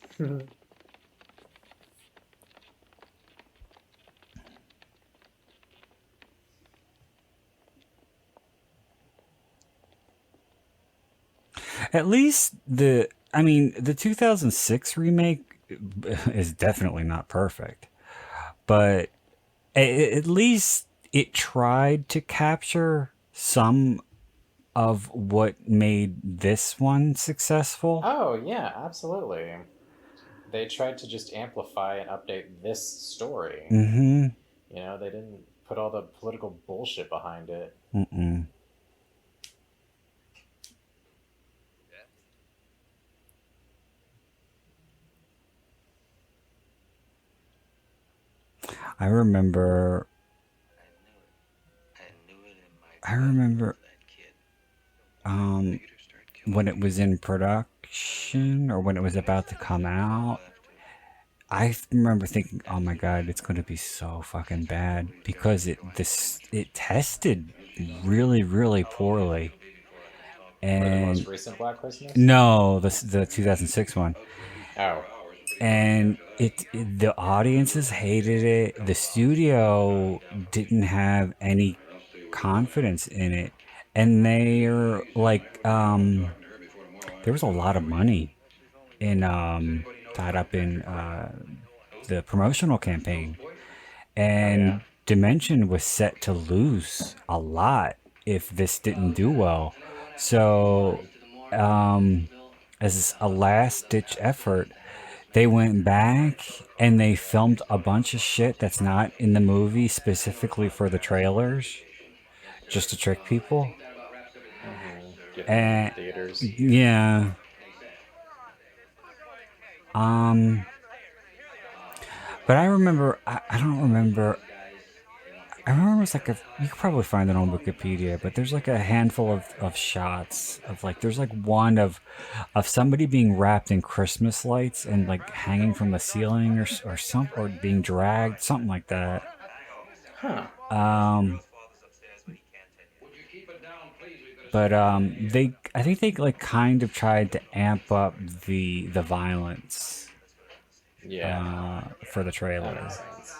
At least the 2006 remake is definitely not perfect, but at least it tried to capture some of what made this one successful. Oh, yeah, absolutely. They tried to just amplify and update this story. Mm-hmm. They didn't put all the political bullshit behind it. Mm-mm. I remember when it was in production or when it was about to come out, I remember thinking, oh my God, it's going to be so fucking bad because it tested really, really poorly. And the most recent Black Christmas? No, the 2006 one. Oh. And the audiences hated it. The studio didn't have any confidence in it, and they're there was a lot of money in tied up in the promotional campaign, and Dimension was set to lose a lot if this didn't do well. So, as a last-ditch effort, they went back and they filmed a bunch of shit that's not in the movie specifically for the trailers, just to trick people. Get them And in theaters. yeah. But I remember, I don't remember. I remember it's like you could probably find it on Wikipedia, but there's like a handful of shots of like there's like one of somebody being wrapped in Christmas lights and like hanging from the ceiling or being dragged, something like that. Huh. But I think they like kind of tried to amp up the violence. Yeah. For the trailer. That makes sense.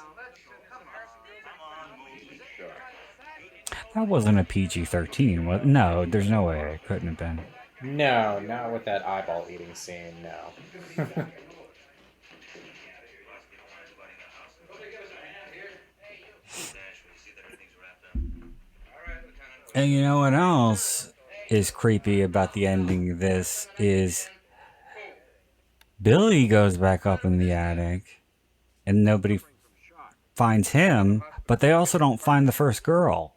That wasn't a PG-13. No, there's no way it couldn't have been. No, not with that eyeball eating scene. No. And you know what else is creepy about the ending of this is Billy goes back up in the attic and nobody finds him, but they also don't find the first girl.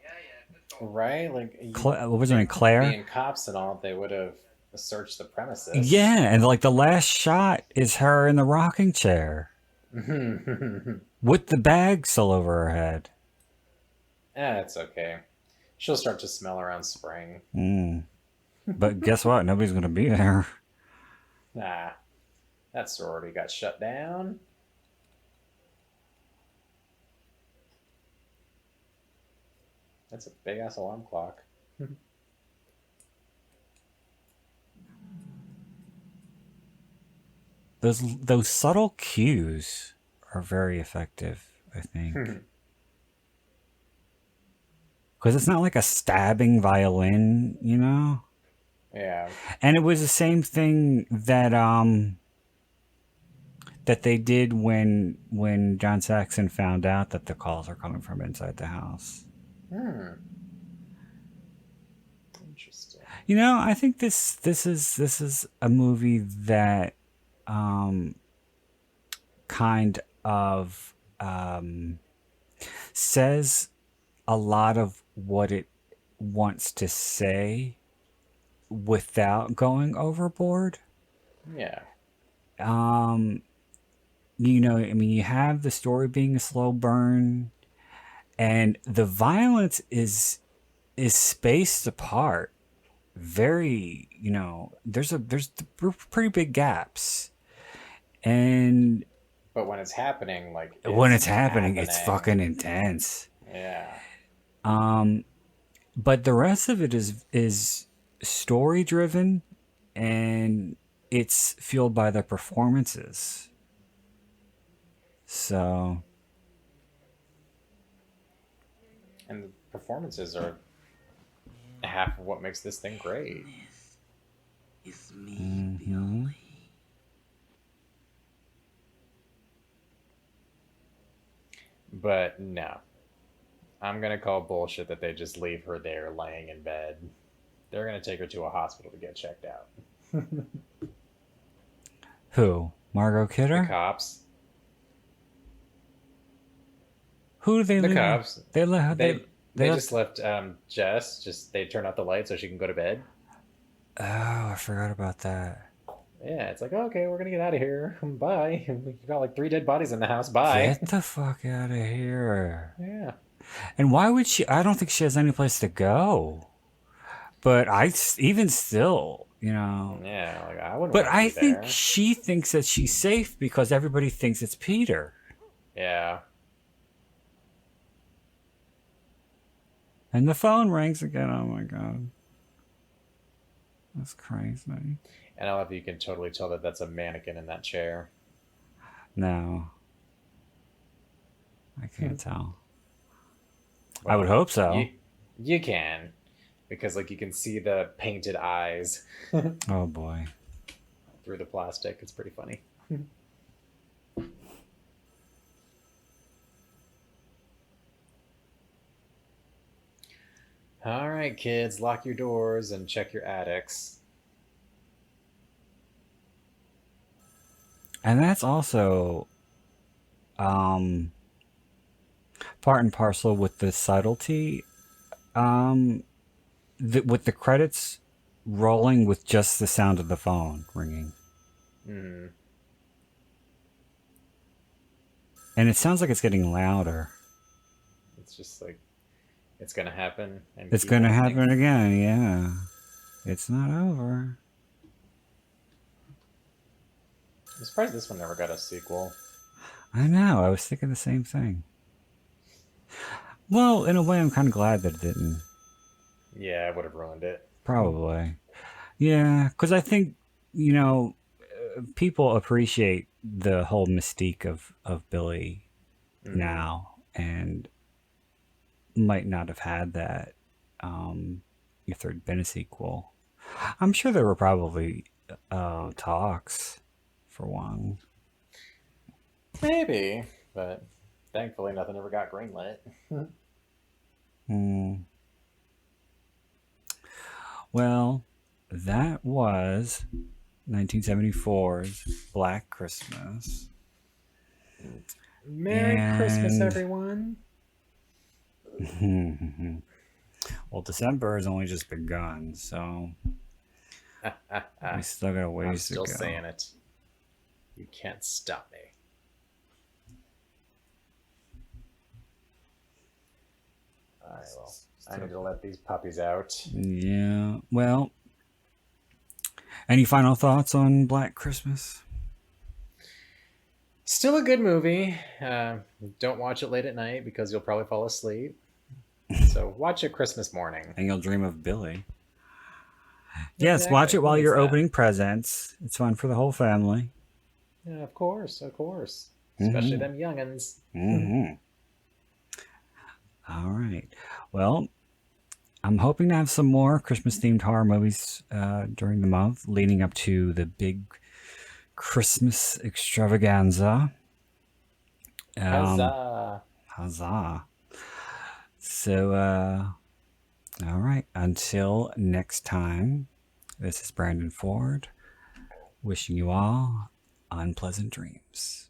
Right? Like, what was her name? Claire? Being cops and all, they would have searched the premises. Yeah, and like the last shot is her in the rocking chair with the bag still over her head. It's okay. She'll start to smell around spring. But guess what? Nobody's going to be there. Nah. That sorority got shut down. That's a big-ass alarm clock. Those subtle cues are very effective, I think. Because it's not like a stabbing violin, you know? Yeah. And it was the same thing that that they did when John Saxon found out that the calls are coming from inside the house. Interesting. You know, I think this is a movie that kind of says a lot of what it wants to say without going overboard. Yeah. You know, I mean, you have the story being a slow burn, and the violence is spaced apart. Very, you know, there's pretty big gaps, and but when it's happening, like it's fucking intense. Yeah. But the rest of it is story driven, and it's fueled by the performances. So. And the performances are half of what makes this thing great. It's me, Billy. But no. I'm going to call bullshit that they just leave her there laying in bed. They're going to take her to a hospital to get checked out. Who? Margot Kidder? The cops. Who do they leave? The cops. They just left Jess. They turned off the light so she can go to bed. Oh, I forgot about that. Yeah, it's like, okay, we're going to get out of here. Bye. You got like 3 dead bodies in the house. Bye. Get the fuck out of here. Yeah. And why would she? I don't think she has any place to go. But even still, you know. Yeah, like I wouldn't. But I think there. she thinks that she's safe because everybody thinks it's Peter. Yeah. And the phone rings again. Oh my god. That's crazy. And I love you can totally tell that that's a mannequin in that chair. No. I can't tell. Well, I would hope so. You can. Because like you can see the painted eyes. Oh boy. Through the plastic. It's pretty funny. All right, kids, lock your doors and check your attics. And that's also part and parcel with the subtlety with the credits rolling with just the sound of the phone ringing. Mm. And it sounds like it's getting louder. It's just like it's gonna happen. And It's keep going to happening. happen again, yeah. It's not over. I'm surprised this one never got a sequel. I know, I was thinking the same thing. Well, in a way, I'm kind of glad that it didn't. Yeah, I would have ruined it. Probably. Yeah, because I think, you know, people appreciate the whole mystique of Billy now, and might not have had that if there'd been a sequel. I'm sure there were probably talks for one. Maybe, but thankfully nothing ever got greenlit. Well, that was 1974's Black Christmas. Merry Christmas, everyone. Well, December has only just begun, so we still got a ways to go. I'm still saying it. You can't stop me. Alright, well, I need to let these puppies out. Yeah, well, any final thoughts on Black Christmas? Still a good movie. Don't watch it late at night because you'll probably fall asleep. So watch it Christmas morning. And you'll dream of Billy. Yes, Exactly. watch it while Who you're needs that? opening presents. It's fun for the whole family. Yeah, of course, of course. Especially them youngins. All right. Well, I'm hoping to have some more Christmas-themed horror movies during the month, leading up to the big Christmas extravaganza. Huzzah! Huzzah! So, all right. Until next time, this is Brandon Ford, wishing you all unpleasant dreams.